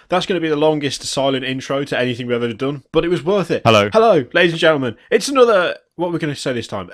That's going to be the longest silent intro to anything we've ever done, but it was worth it. Hello. Hello, ladies and gentlemen. It's another... What we're going to say this time?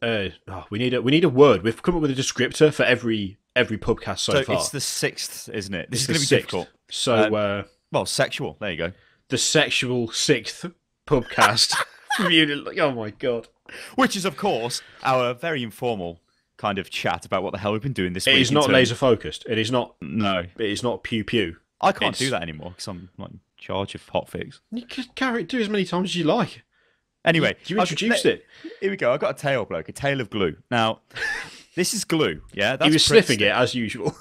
We need a word. We've come up with a descriptor for every pubcast so far. It's the 6th, isn't it? This is It's going the to be 6th. difficult. So, Well, sexual. There you go. the sexual 6th pubcast. Oh my god. Which is, of course, our very informal kind of chat about what the hell we've been doing this week. It is not laser focused. It is not. No. It is not pew pew. I can't do that anymore because I'm not in charge of hotfix. You can carry it, do as many times as you like. Anyway. You introduced it. Here we go. I've got a tail, bloke. A tail of glue. Now, this is glue, yeah? That's He was sniffing stick. it, as usual.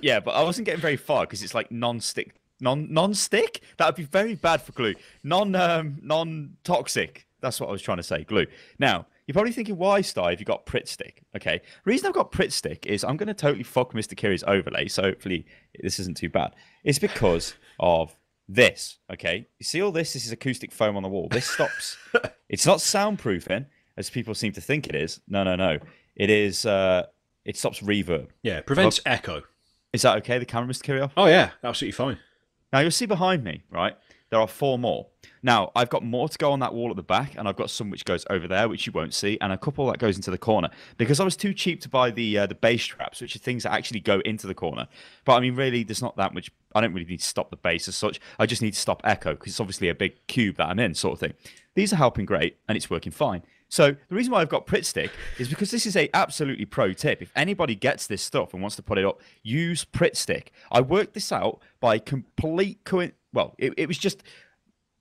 Yeah, but I wasn't getting very far because it's like non-stick. Non-stick? That would be very bad for glue. Non-toxic. That's what I was trying to say, glue. Now, you're probably thinking, why, Sty, have you got Pritt Stick? Okay, the reason I've got Pritt Stick is I'm going to totally fuck Mr. Kiri's overlay, so hopefully this isn't too bad. It's because of this, okay? You see all this? This is acoustic foam on the wall. This stops... It's not soundproofing, as people seem to think it is. No. It is... it stops reverb. Yeah, prevents echo. Is that okay, the camera, Mr. Kiri? Oh yeah, absolutely fine. Now, you'll see behind me, right, there are 4 more. Now, I've got more to go on that wall at the back, and I've got some which goes over there, which you won't see, and a couple that goes into the corner. Because I was too cheap to buy the bass traps, which are things that actually go into the corner. But, I mean, really, there's not that much... I don't really need to stop the bass as such. I just need to stop echo, because it's obviously a big cube that I'm in, sort of thing. These are helping great, and it's working fine. So the reason why I've got Pritt Stick is because this is a absolutely pro tip. If anybody gets this stuff and wants to put it up, use Pritt Stick. I worked this out by complete well, it was just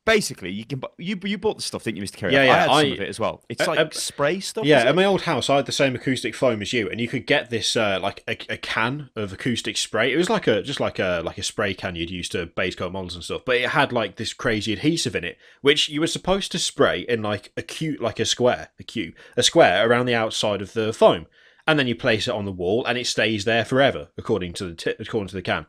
basically you bought the stuff, didn't you, Mr. Kerry? Yeah, I had some of it as well. It's like spray stuff. Yeah, at my old house, I had the same acoustic foam as you, and you could get this like a can of acoustic spray. It was like a spray can you'd use to base coat models and stuff, but it had like this crazy adhesive in it, which you were supposed to spray in like a square around the outside of the foam, and then you place it on the wall, and it stays there forever, according to the can.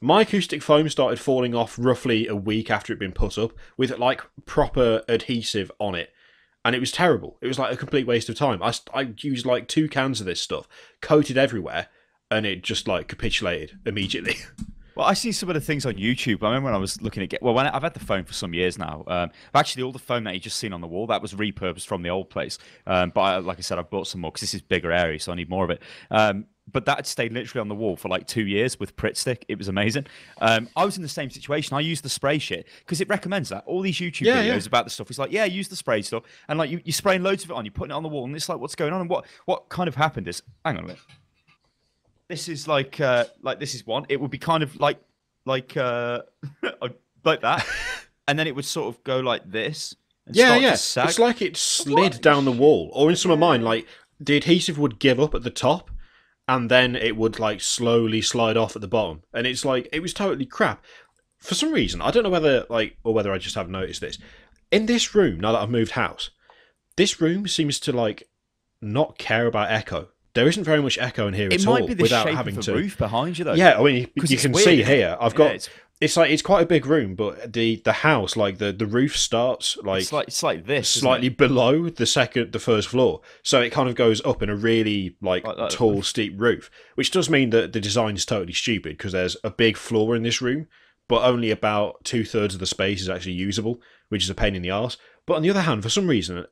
My acoustic foam started falling off roughly a week after it'd been put up with like proper adhesive on it. And it was terrible. It was like a complete waste of time. I used like 2 cans of this stuff, coated everywhere, and it just like capitulated immediately. Well, I see some of the things on YouTube. I remember when I was looking at I've had the phone for some years now. Actually, all the foam that you just seen on the wall, that was repurposed from the old place. But like I said, I've bought some more because this is bigger area, so I need more of it. But that had stayed literally on the wall for like 2 years with Pritt Stick. It was amazing. I was in the same situation. I used the spray shit because it recommends that. All these YouTube videos about the stuff, it's like, yeah, use the spray stuff. And like you're spraying loads of it on, you're putting it on the wall, and it's like, what's going on? And what kind of happened is, hang on a minute. This is like this is one. It would be kind of like that. And then it would sort of go like this. And start to sag. It's like it slid down the wall. Or in some of mine, like the adhesive would give up at the top, and then it would like slowly slide off at the bottom. And it's like, it was totally crap. For some reason, I don't know whether I just have noticed this. In this room, now that I've moved house, this room seems to like not care about echo. There isn't very much echo in here at all. It might be the shape of the roof behind you, though. Yeah, I mean, you can see here. I've got. Yeah, it's quite a big room, but the house, like the roof starts like it's like this, slightly below the first floor, so it kind of goes up in a really like tall, steep roof, which does mean that the design is totally stupid because there's a big floor in this room, but only about 2/3 of the space is actually usable, which is a pain in the arse. But on the other hand, for some reason,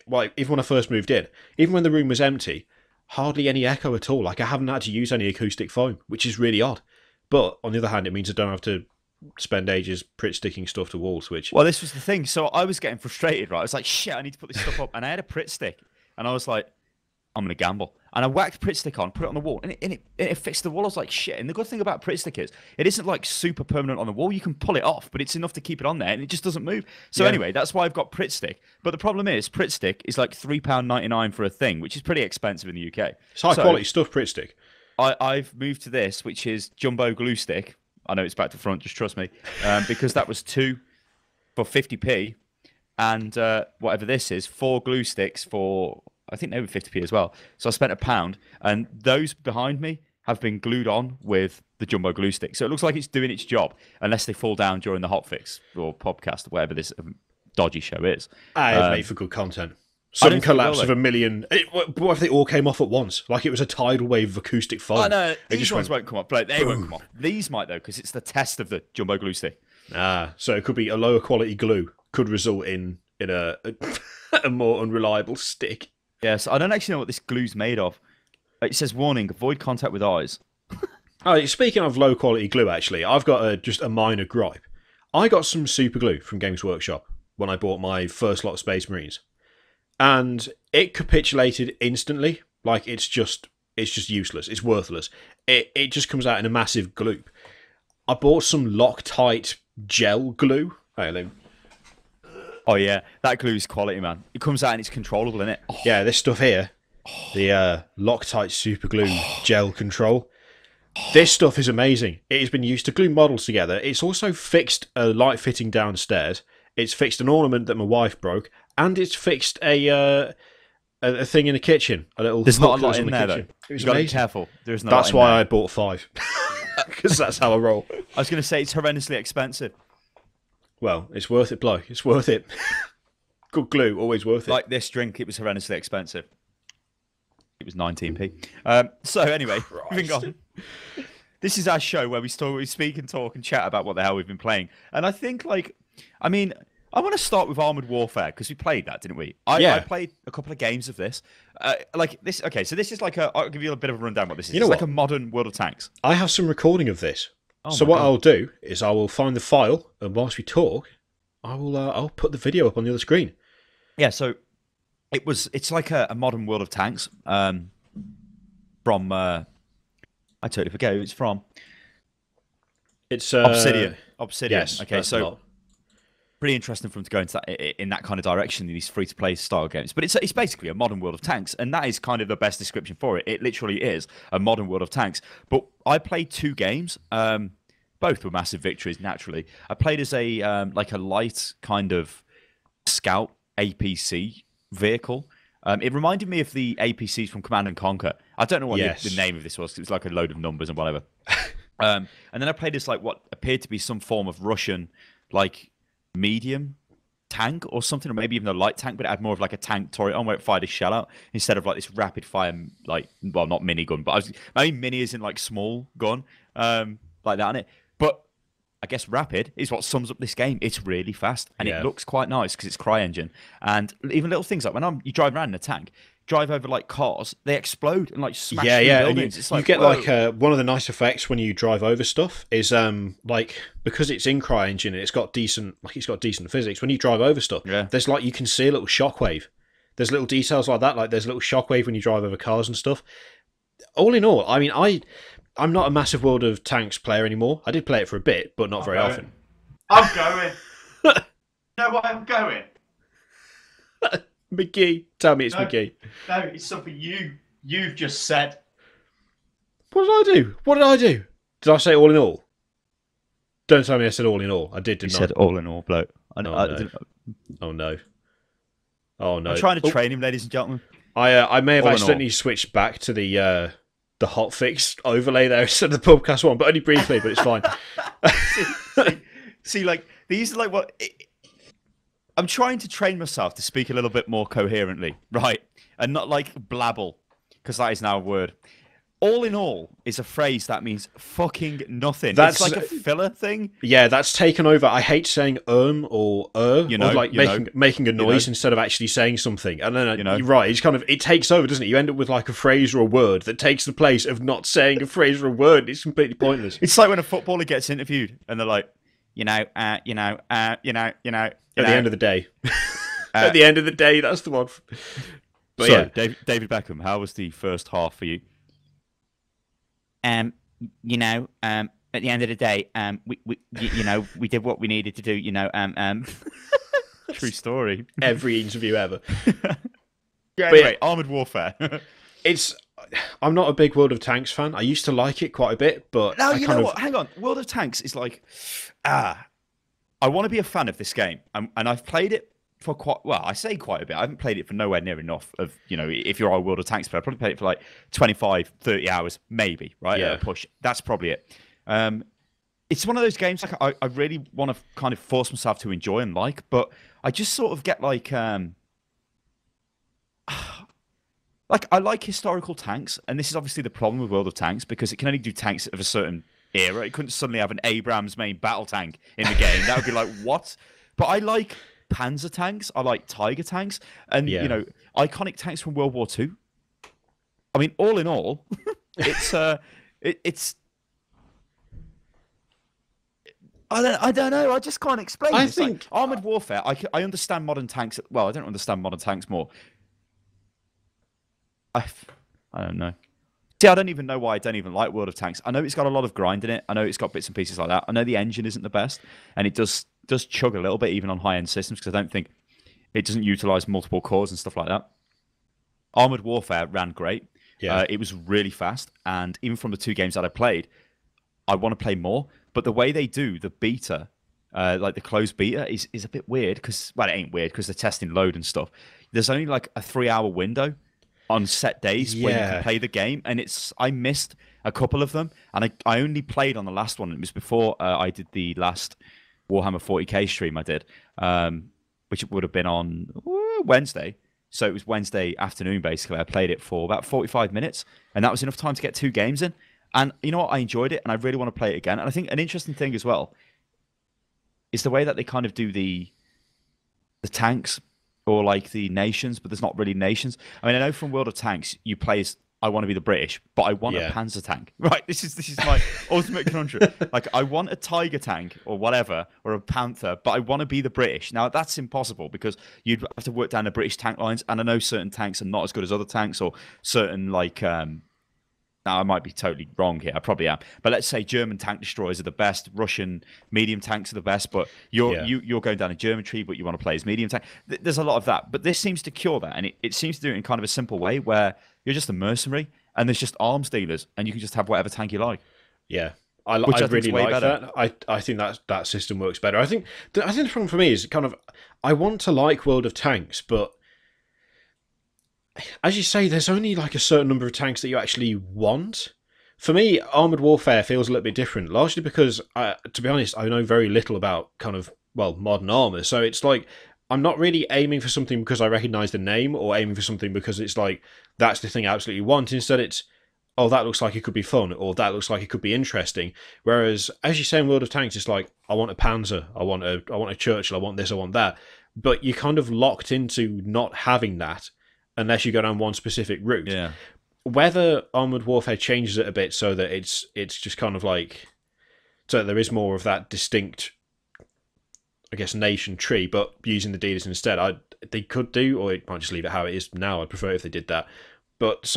like even when I first moved in, even when the room was empty, hardly any echo at all. Like I haven't had to use any acoustic foam, which is really odd. But on the other hand, it means I don't have to spend ages Pritt sticking stuff to walls, which... Well, this was the thing. So I was getting frustrated, right? I was like, shit, I need to put this stuff up. And I had a Pritt stick. And I was like, I'm going to gamble. And I whacked Pritt stick on, put it on the wall, and it fixed the wall. I was like, shit. And the good thing about Pritt stick is, it isn't like super permanent on the wall. You can pull it off, but it's enough to keep it on there, and it just doesn't move. So anyway, that's why I've got Pritt stick. But the problem is, Pritt stick is like £3.99 for a thing, which is pretty expensive in the UK. It's high quality stuff, Pritt stick. I've moved to this, which is jumbo glue stick. I know it's back to front, just trust me. Because that was 2 for 50p. And whatever this is, 4 glue sticks for, I think they were 50p as well. So I spent £1. And those behind me have been glued on with the jumbo glue stick. So it looks like it's doing its job, unless they fall down during the hotfix or podcast or whatever this dodgy show is. It's made for good content. Sudden collapse of a million. What if they all came off at once? Like it was a tidal wave of acoustic foam. Oh, no, these ones won't come off. But they won't come off. These might, though, because it's the test of the jumbo glue stick. So it could be a lower quality glue could result in a more unreliable stick. Yes, I don't actually know what this glue's made of. It says, warning, avoid contact with eyes. Oh, speaking of low quality glue, actually, I've got just a minor gripe. I got some super glue from Games Workshop when I bought my first lot of Space Marines. And it capitulated instantly. Like it's just useless. It's worthless. It just comes out in a massive gloop. I bought some Loctite gel glue. Oh yeah, that glue is quality, man. It comes out and it's controllable, isn't it? Oh. Yeah, this stuff here, the Loctite super glue gel control. This stuff is amazing. It has been used to glue models together. It's also fixed a light fitting downstairs. It's fixed an ornament that my wife broke. And it's fixed a thing in the kitchen. A little. There's not a lot in there, though. You've got to be careful. There's no. That's why I bought 5, because that's how I roll. I was going to say it's horrendously expensive. Well, it's worth it, bloke. It's worth it. Good glue, always worth it. Like this drink, it was horrendously expensive. It was 19p. So anyway, moving on. This is our show where we speak and talk and chat about what the hell we've been playing. And I think, I want to start with Armoured Warfare, because we played that, didn't we? I played a couple of games of this. Okay, so this is I'll give you a bit of a rundown what this is. It's like a modern World of Tanks. I have some recording of this. So what I'll do is I will find the file, and whilst we talk, I'll put the video up on the other screen. Yeah, so it's like a modern World of Tanks from... I totally forget who it's from. It's Obsidian. Yes, okay, so... Pretty interesting for them to go into that in that kind of direction in these free-to-play style games. But it's basically a modern World of Tanks, and that is kind of the best description for it. It literally is a modern World of Tanks. But I played 2 games. Both were massive victories, naturally. I played as a light kind of scout APC vehicle. It reminded me of the APCs from Command and Conquer. I don't know what the name of this was. It was like a load of numbers and whatever. And then I played as what appeared to be some form of Russian, medium tank or something, or maybe even a light tank, but it had more of a tank turret on where it fired a shell out instead of this rapid fire, not minigun, but mini is in small gun, like that on it. But I guess rapid is what sums up this game. It's really fast and it looks quite nice because it's CryEngine, and even little things like when you drive around in a tank, drive over cars, they explode and smash through buildings. You get one of the nice effects when you drive over stuff is because it's in CryEngine and it's got decent physics. When you drive over stuff, there's you can see a little shockwave. There's little details like that. There's a little shockwave when you drive over cars and stuff. All in all, I mean, I'm not a massive World of Tanks player anymore. I did play it for a bit, but not very often. I'm going. You know what I'm going? McGee, tell me it's McGee. No, it's something you've just said. What did I do? What did I do? Did I say all in all? Don't tell me I said all in all. I did, didn't I? You said all in all, bloke. Oh no. I'm trying to train him, ladies and gentlemen. I may have accidentally switched back to the hotfix overlay there instead of the Pubcast one, but only briefly, but it's fine. see, these are what... I'm trying to train myself to speak a little bit more coherently, right? And not blabble, because that is now a word. All in all is a phrase that means fucking nothing. It's like a filler thing. Yeah, that's taken over. I hate saying or making a noise instead of actually saying something. And then you're right. It's it takes over, doesn't it? You end up with a phrase or a word that takes the place of not saying a phrase or a word. It's completely pointless. It's like when a footballer gets interviewed and they're like, at the end of the day. At the end of the day, that's the one. But David Beckham, how was the first half for you? At the end of the day, we did what we needed to do. True story. Every interview ever. Anyway, Armoured Warfare. I'm not a big World of Tanks fan. I used to like it quite a bit, but now you know what? Hang on, World of Tanks is I want to be a fan of this game, and I've played it for I say quite a bit. I haven't played it for nowhere near enough of, if you're a World of Tanks player, I probably played it for 25, 30 hours, maybe, right? Yeah. At a push. That's probably it. It's one of those games I really want to kind of force myself to enjoy and but I just sort of get like I like historical tanks, and this is obviously the problem with World of Tanks because it can only do tanks of a certain era. It couldn't suddenly have an Abrams main battle tank in the game. That would be like what? But I like Panzer tanks. I like Tiger tanks, and Yeah. you know, iconic tanks from World War II. I mean, all in all, it's it's. I don't know. I just can't explain. I It's like think Armored Warfare. I understand modern tanks. Well, I don't understand modern tanks more. I don't know. See, I don't even know why I don't even like World of Tanks. I know it's got a lot of grind in it. I know it's got bits and pieces like that. I know the engine isn't the best, and it does chug a little bit even on high-end systems because I don't think it doesn't utilize multiple cores and stuff like that. Armored Warfare ran great. Yeah. It was really fast, and even from the 2 games that I played, I want to play more. But the way they do the beta, like the closed beta, is a bit weird because, well, it ain't weird because they're testing load and stuff. There's only like a 3-hour window on set days where you can play the game, and I missed a couple of them, and I only played on the last one. It was before I did the last Warhammer 40k stream I did, which would have been on Wednesday. So it was Wednesday afternoon, basically. I played it for about 45 minutes, and that was enough time to get 2 games in. And you know what? I enjoyed it, and I really want to play it again. And I think an interesting thing as well is the way that they kind of do the tanks or like the nations, but there's not really nations. I mean, I know from World of Tanks, you play as I want to be the British, but I want a Panzer tank. Right? This is my ultimate conundrum. Like, I want a Tiger tank or whatever, or a Panther, but I want to be the British. Now, that's impossible because you'd have to work down the British tank lines, and I know certain tanks are not as good as other tanks, or certain, like, now, I might be totally wrong here. I probably am. But let's say German tank destroyers are the best. Russian medium tanks are the best. But you're going down a German tree, but you want to play as medium tank. There's a lot of that. But this seems to cure that. And it seems to do it in kind of a simple way where you're just a mercenary and there's just arms dealers and you can just have whatever tank you like. Yeah. I think really is way like better. that. I think that system works better. I think the problem for me is kind of I want to like World of Tanks, but as you say, there's only like a certain number of tanks that you actually want. For me, Armoured Warfare feels a little bit different, largely because, to be honest, I know very little about kind of, well, modern armour. So it's like, I'm not really aiming for something because I recognise the name or aiming for something because it's like, that's the thing I absolutely want. Instead, it's, oh, that looks like it could be fun, or that looks like it could be interesting. Whereas, as you say in World of Tanks, it's like, I want a Panzer, I want a Churchill, I want this, I want that. But you're kind of locked into not having that unless you go down one specific route. Yeah. Whether Armoured Warfare changes it a bit so that it's just kind of like, so there is more of that distinct, I guess, nation tree, but using the dealers instead, they could do, or it might just leave it how it is now. I'd prefer if they did that. But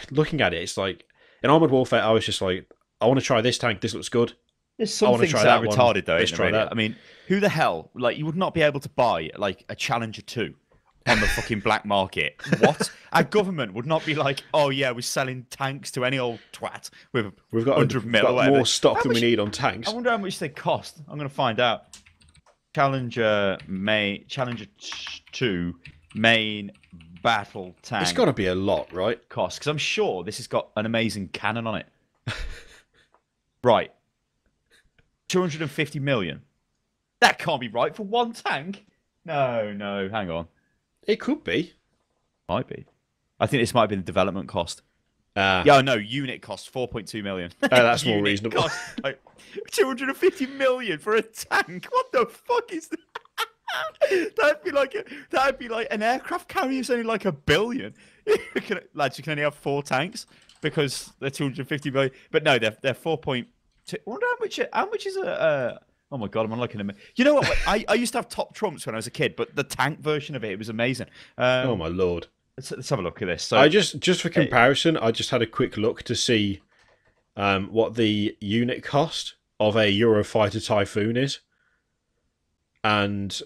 looking at it, it's like in Armoured Warfare, I was just like, I want to try this tank. This looks good. There's some things that are retarded though. Let's try that. I mean, who the hell? Like, you would not be able to buy like a Challenger 2 on the fucking black market. What? Our government would not be like, oh yeah, we're selling tanks to any old twat with we've got 100 mil or whatever. More stock than we need on tanks. I wonder how much they cost. I'm going to find out. Challenger 2 main battle tank. It's got to be a lot, right? Cost, because I'm sure this has got an amazing cannon on it. Right. 250 million. That can't be right for one tank. No, hang on. It could be. Might be. I think this might have been the development cost. Unit cost 4.2 million. That's more reasonable. Cost, like, 250 million for a tank. What the fuck is that? That'd be like an aircraft carrier's only like $1 billion. Lads, you can only have 4 tanks because they're 250 million. But no, they're 4.2. I wonder how much is a. Oh my god, I'm looking at them. You know what? I used to have Top Trumps when I was a kid, but the tank version of it was amazing. Oh my lord. Let's have a look at this. So I just for comparison, I just had a quick look to see what the unit cost of a Eurofighter Typhoon is, and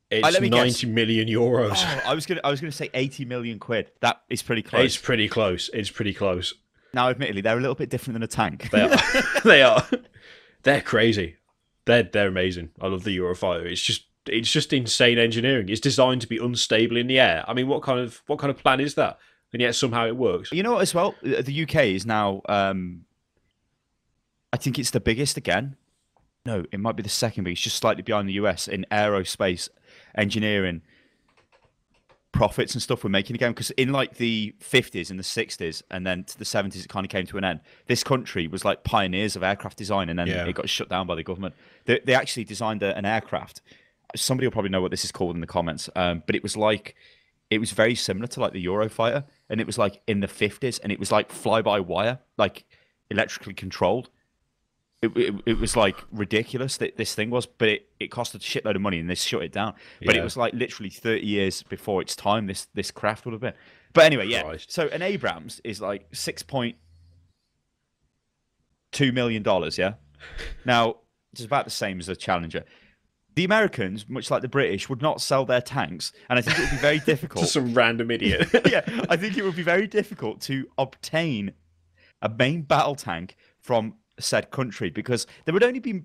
it's 90 million euros. Oh, I was gonna say 80 million quid. That is pretty close. It's pretty close. Now, admittedly, they're a little bit different than a tank. They are. They are. They're crazy. They're amazing. I love the Eurofighter. It's just insane engineering. It's designed to be unstable in the air. I mean, what kind of plan is that? And yet somehow it works. You know what? As well, the UK is now. I think it's the biggest again. No, it might be the second biggest, just slightly behind the US in aerospace engineering. profits and stuff were making again, because in like the 50s and the 60s and then to the 70s it kind of came to an end. This country was like pioneers of aircraft design, and then it got shut down by the government. They actually designed an aircraft. Somebody will probably know what this is called in the comments, but it was very similar to like the Eurofighter, and it was like in the 50s, and it was like fly-by-wire, like electrically controlled. It was like ridiculous that this thing was, but it cost a shitload of money, and they shut it down. But it was like literally 30 years before its time. This craft would have been. But anyway, yeah. Christ. So an Abrams is like $6.2 million. Yeah. Now it's about the same as a Challenger. The Americans, much like the British, would not sell their tanks, and I think it would be very difficult. To some random idiot. Yeah, I think it would be very difficult to obtain a main battle tank from said country, because there would only be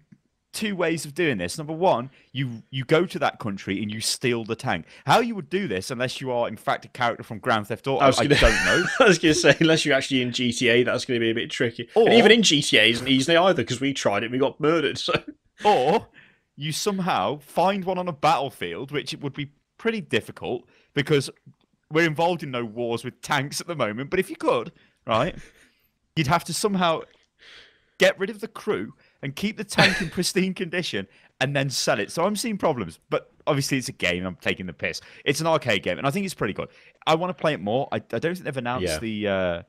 two ways of doing this. Number one, you go to that country and you steal the tank. How you would do this, unless you are in fact a character from Grand Theft Auto, I don't know. I was going to say, unless you're actually in GTA, that's going to be a bit tricky. And even in GTA isn't easy either, because we tried it and we got murdered. So, or you somehow find one on a battlefield, which it would be pretty difficult because we're involved in no wars with tanks at the moment. But if you could, right, you'd have to somehow get rid of the crew and keep the tank in pristine condition and then sell it. So I'm seeing problems, but obviously it's a game. I'm taking the piss. It's an arcade game, and I think it's pretty good. I want to play it more. I don't think they've announced the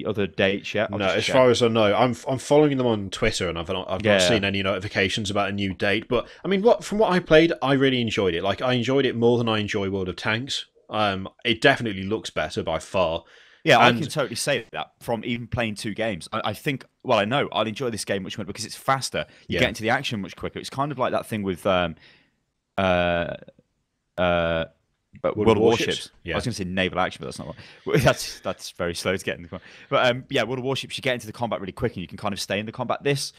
other dates yet. No, as far as I know, I'm following them on Twitter, and I've not seen any notifications about a new date. But I mean, from what I played, I really enjoyed it. Like, I enjoyed it more than I enjoy World of Tanks. It definitely looks better by far. Yeah, I can totally say that from even playing two games. I think, well, I know I'll enjoy this game much more because it's faster. You get into the action much quicker. It's kind of like that thing with World of Warships. Yeah. I was going to say naval action, but that's not right. That's very slow to get into the combat. But World of Warships, you get into the combat really quick and you can kind of stay in the combat. This,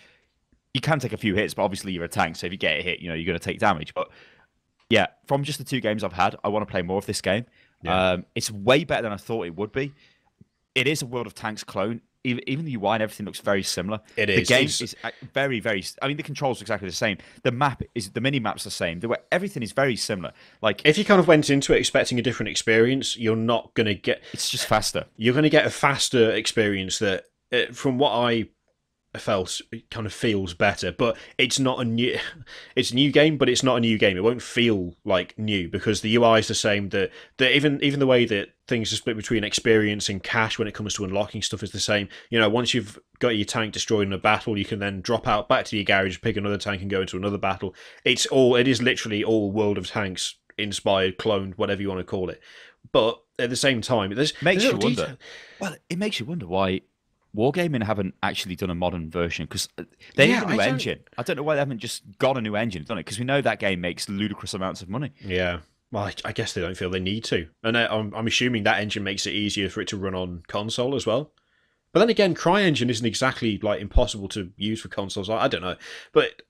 you can take a few hits, but obviously you're a tank, so if you get a hit, you're going to take damage. But yeah, from just the two games I've had, I want to play more of this game. Yeah. It's way better than I thought it would be. It is a World of Tanks clone. Even the UI and everything looks very similar. It is. The game is very, very. I mean, the controls are exactly the same. The mini map's the same. Everything is very similar. Like, if you kind of went into it expecting a different experience, you're not going to get. It's just faster. You're going to get a faster experience that, from what I felt, it kind of feels better. But it's not a new. It's a new game, but it's not a new game. It won't feel like new because the UI is the same. The even the way that things are split between experience and cash when it comes to unlocking stuff is the same. Once you've got your tank destroyed in a battle, you can then drop out back to your garage, pick another tank, and go into another battle. It is literally all World of Tanks inspired, cloned, whatever you want to call it. But at the same time, it makes you wonder. Well, it makes you wonder why Wargaming haven't actually done a modern version, because they need a new engine. I don't know why they haven't just got a new engine, done it, because we know that game makes ludicrous amounts of money. Yeah. Well, I guess they don't feel they need to. And I'm assuming that engine makes it easier for it to run on console as well. But then again, CryEngine isn't exactly like impossible to use for consoles. I don't know. But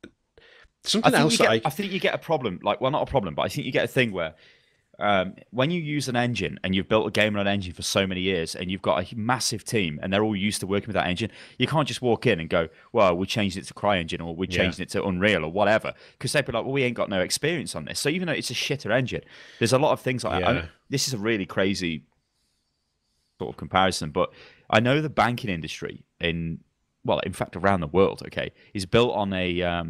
something else I think you get a problem. Like, well, not a problem, but I think you get a thing where when you use an engine and you've built a game on an engine for so many years and you've got a massive team and they're all used to working with that engine, you can't just walk in and go, well, we're changing it to CryEngine or we're changing it to Unreal or whatever, because they'd be like, well, we ain't got no experience on this. So even though it's a shitter engine, there's a lot of things like that. This is a really crazy sort of comparison, but I know the banking industry in fact around the world, is built on a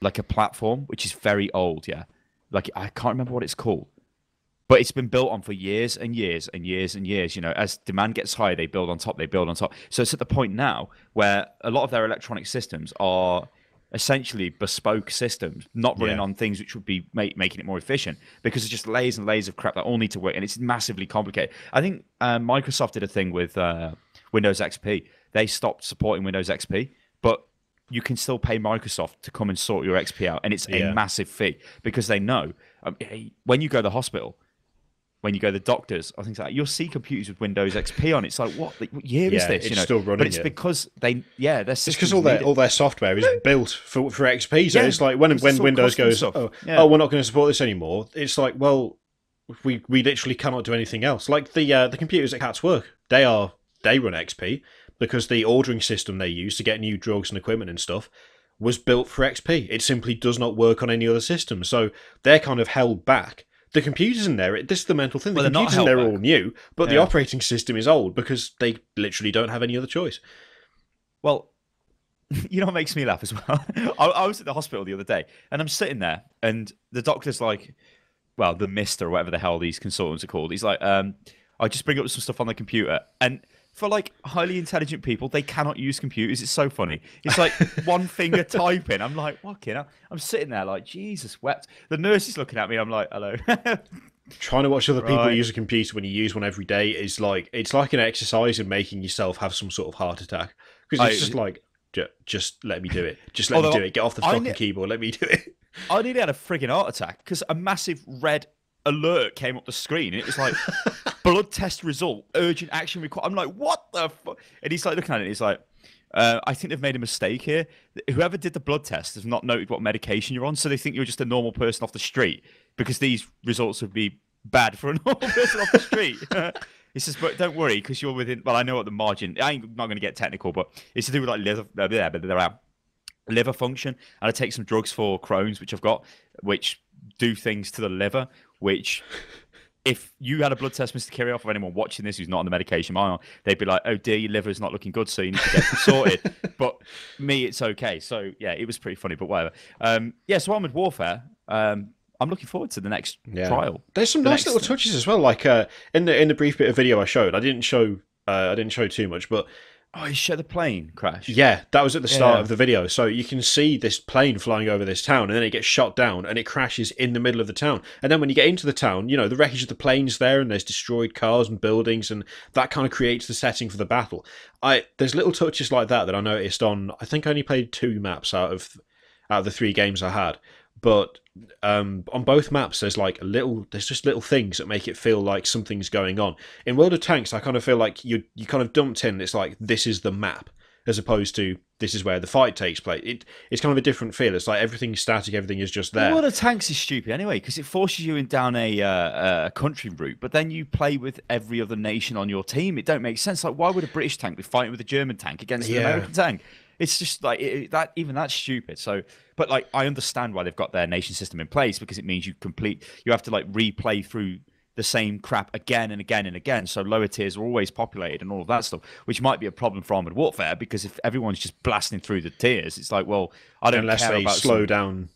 like a platform which is very old, like, I can't remember what it's called, but it's been built on for years and years and years and years. As demand gets higher, they build on top. So it's at the point now where a lot of their electronic systems are essentially bespoke systems, not running on things which would be making it more efficient, because it's just layers and layers of crap that all need to work, and it's massively complicated. I think Microsoft did a thing with Windows XP. They stopped supporting Windows XP, but you can still pay Microsoft to come and sort your XP out, and it's a massive fee, because they know when you go to the hospital, when you go to the doctors, I think like, you'll see computers with Windows XP on it. It's like, what year is this? It's still running. But it's because it's because all their software is built for XP. So it's like when Windows goes, we're not going to support this anymore. It's like, well, we literally cannot do anything else. Like the computers at Cat's Work, they run XP. Because the ordering system they use to get new drugs and equipment and stuff was built for XP. It simply does not work on any other system. So they're kind of held back The computers in there, this is the mental thing. The Well, they're not computers in there are held all new, but the Yeah. operating system is old because they literally don't have any other choice. Well, you know what makes me laugh as well? I was at the hospital the other day, and I'm sitting there, and the doctor's like, well, the mister, or whatever the hell these consultants are called, he's like, I just bring up some stuff on the computer. And for like highly intelligent people, they cannot use computers. It's so funny. It's like one finger typing. I'm like, fucking hell. I'm sitting there like, Jesus wept. The nurse is looking at me. I'm like, hello. Trying to watch other people Right. use a computer when you use one every day is like, it's like an exercise in making yourself have some sort of heart attack. Because it's just like, just let me do it. Just let me do it. Get off the fucking keyboard. Let me do it. I nearly had a frigging heart attack because a massive red alert came up the screen, and it was like, blood test result, urgent action required. I'm like, what the fuck? And he's like looking at it, and he's like, I think they've made a mistake here. Whoever did the blood test has not noted what medication you're on, so they think you're just a normal person off the street because these results would be bad for a normal person off the street. He says, but don't worry, because you're within, well, I know what the margin, I'm not going to get technical, but it's to do with like liver function, and I take some drugs for Crohn's, which I've got, which do things to the liver, which if you had a blood test, Mr. Kirioff, or anyone watching this who's not on the medication I'm on, they'd be like, oh dear, your liver is not looking good, so you need to get sorted. But me, it's okay. So yeah, it was pretty funny, but whatever. Yeah, so Armoured Warfare, I'm looking forward to the next trial. There's some nice little touches as well. Like in the brief bit of video I showed, I didn't show too much, but oh, you show the plane crash. Yeah, that was at the start of the video. So you can see this plane flying over this town, and then it gets shot down, and it crashes in the middle of the town. And then when you get into the town, you know, the wreckage of the plane's there, and there's destroyed cars and buildings, and that kind of creates the setting for the battle. There's little touches like that I noticed on. I think I only played 2 maps out of the 3 games I had. But on both maps, there's just little things that make it feel like something's going on. In World of Tanks, I kind of feel like you kind of dumped in. It's like this is the map, as opposed to this is where the fight takes place. It's kind of a different feel. It's like everything's static, everything is just there. World of Tanks is stupid anyway because it forces you down a country route, but then you play with every other nation on your team. It don't make sense. Like, why would a British tank be fighting with a German tank against an American tank? It's just like that's stupid. So, but like I understand why they've got their nation system in place because it means you have to like replay through the same crap again and again and again. So lower tiers are always populated and all of that stuff, which might be a problem for Armoured Warfare because if everyone's just blasting through the tiers, it's like, well, I don't unless care they about slow down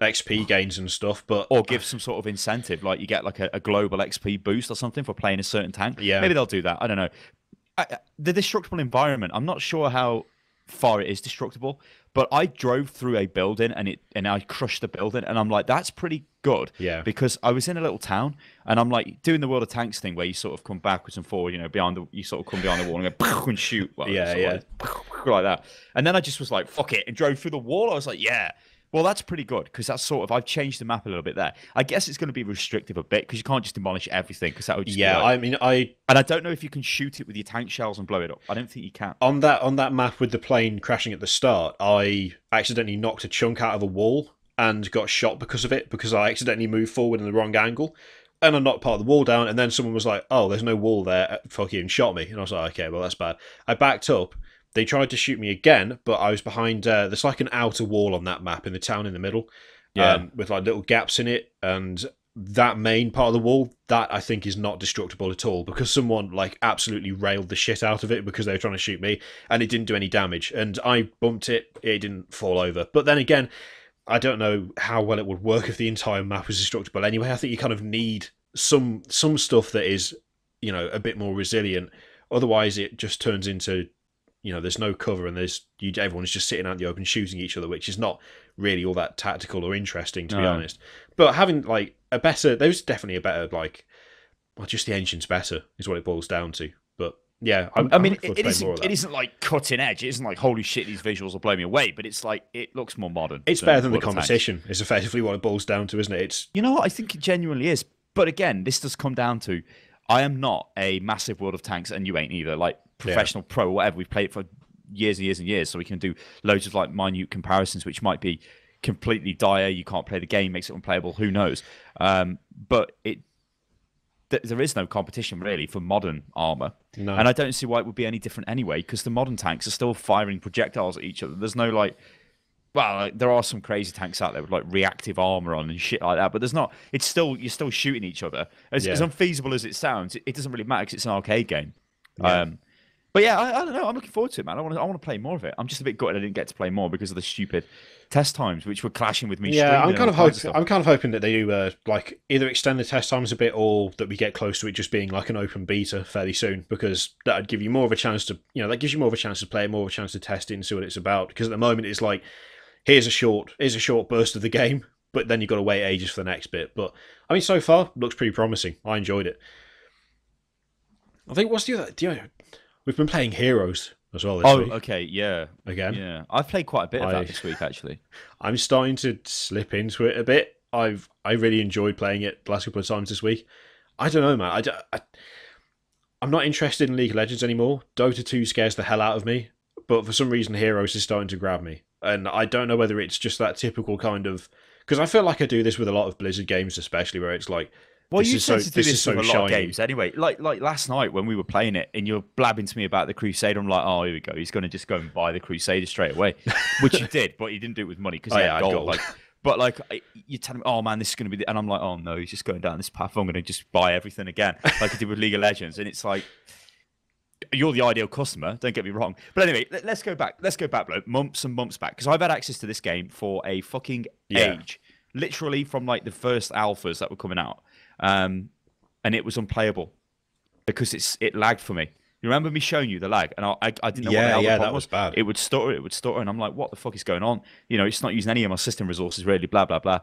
XP gains and stuff, but or give some sort of incentive, like you get like a global XP boost or something for playing a certain tank. Yeah, maybe they'll do that. I don't know. The destructible environment, I'm not sure how far it is destructible, but I drove through a building and I crushed the building, and I'm like, that's pretty good. Yeah. Because I was in a little town, and I'm like doing the World of Tanks thing where you sort of come backwards and forward, you know, you sort of come behind the wall and go and shoot. Like, like that. And then I just was like, fuck it, and drove through the wall. I was like, yeah. Well, that's pretty good because that's sort of I've changed the map a little bit there. I guess it's going to be restrictive a bit because you can't just demolish everything because that would just be like, I mean, and I don't know if you can shoot it with your tank shells and blow it up. I don't think you can. On that map with the plane crashing at the start, I accidentally knocked a chunk out of a wall and got shot because of it because I accidentally moved forward in the wrong angle. And I knocked part of the wall down, and then someone was like, "Oh, there's no wall there." Fuck you, and shot me. And I was like, "Okay, well that's bad." I backed up. They tried to shoot me again, but I was behind. There's like an outer wall on that map in the town in the middle, with like little gaps in it, and that main part of the wall that I think is not destructible at all because someone like absolutely railed the shit out of it because they were trying to shoot me, and it didn't do any damage. And I bumped it; it didn't fall over. But then again, I don't know how well it would work if the entire map was destructible. Anyway, I think you kind of need some stuff that is, you know, a bit more resilient. Otherwise, it just turns into, you know, there's no cover and everyone's just sitting out in the open shooting each other, which is not really all that tactical or interesting, to be honest. But having like there's definitely a better, like, well, just the engine's better is what it boils down to. But yeah, I mean, it isn't like cutting edge. It isn't like, holy shit, these visuals will blow me away. But it's like, it looks more modern. It's better than the competition, is effectively what it boils down to, isn't it? It's, you know what? I think it genuinely is. But again, this does come down to, I am not a massive World of Tanks, and you ain't either. Like, professional pro, whatever. We've played it for years and years and years, so we can do loads of like minute comparisons, which might be completely dire. You can't play the game, makes it unplayable. Who knows? But there is no competition really for modern armor, and I don't see why it would be any different anyway. Because the modern tanks are still firing projectiles at each other. There's no like, well, like, there are some crazy tanks out there with like reactive armor on and shit like that, but there's not. It's still you're still shooting each other. As unfeasible as it sounds, it doesn't really matter because it's an arcade game. Yeah. But yeah, I don't know. I'm looking forward to it, man. I want to play more of it. I'm just a bit gutted I didn't get to play more because of the stupid test times, which were clashing with me. Yeah, I'm kind of hoping that they do like either extend the test times a bit, or that we get close to it just being like an open beta fairly soon, because that'd give you more of a chance to, that gives you more of a chance to play, more of a chance to test it and see what it's about. Because at the moment it's like, here's a short burst of the game, but then you've got to wait ages for the next bit. But I mean, so far looks pretty promising. I enjoyed it. I think what's the other? We've been playing Heroes as well this week. Oh, okay, yeah. Again? Yeah. I've played quite a bit of that this week, actually. I'm starting to slip into it a bit. I really enjoyed playing it the last couple of times this week. I don't know, man. I'm not interested in League of Legends anymore. Dota 2 scares the hell out of me. But for some reason, Heroes is starting to grab me. And I don't know whether it's just that typical kind of... Because I feel like I do this with a lot of Blizzard games, especially, where it's like... Well, you tend to do this with a lot of games anyway. Like last night when we were playing it and you're blabbing to me about the Crusader, I'm like, oh, here we go. He's going to just go and buy the Crusader straight away, which you did, but you didn't do it with money because he had gold. But you tell me, oh man, this is going to be, and I'm like, oh no, he's just going down this path. I'm going to just buy everything again, like I did with League of Legends, and it's like, you're the ideal customer. Don't get me wrong. But anyway, let's go back. Let's go back, bloke. Months and months back, because I've had access to this game for a fucking age, literally from like the first alphas that were coming out. And it was unplayable because it lagged for me. You remember me showing you the lag, and I didn't know what the hell that was bad. It would stutter, and I'm like, what the fuck is going on? It's not using any of my system resources really. Blah blah blah.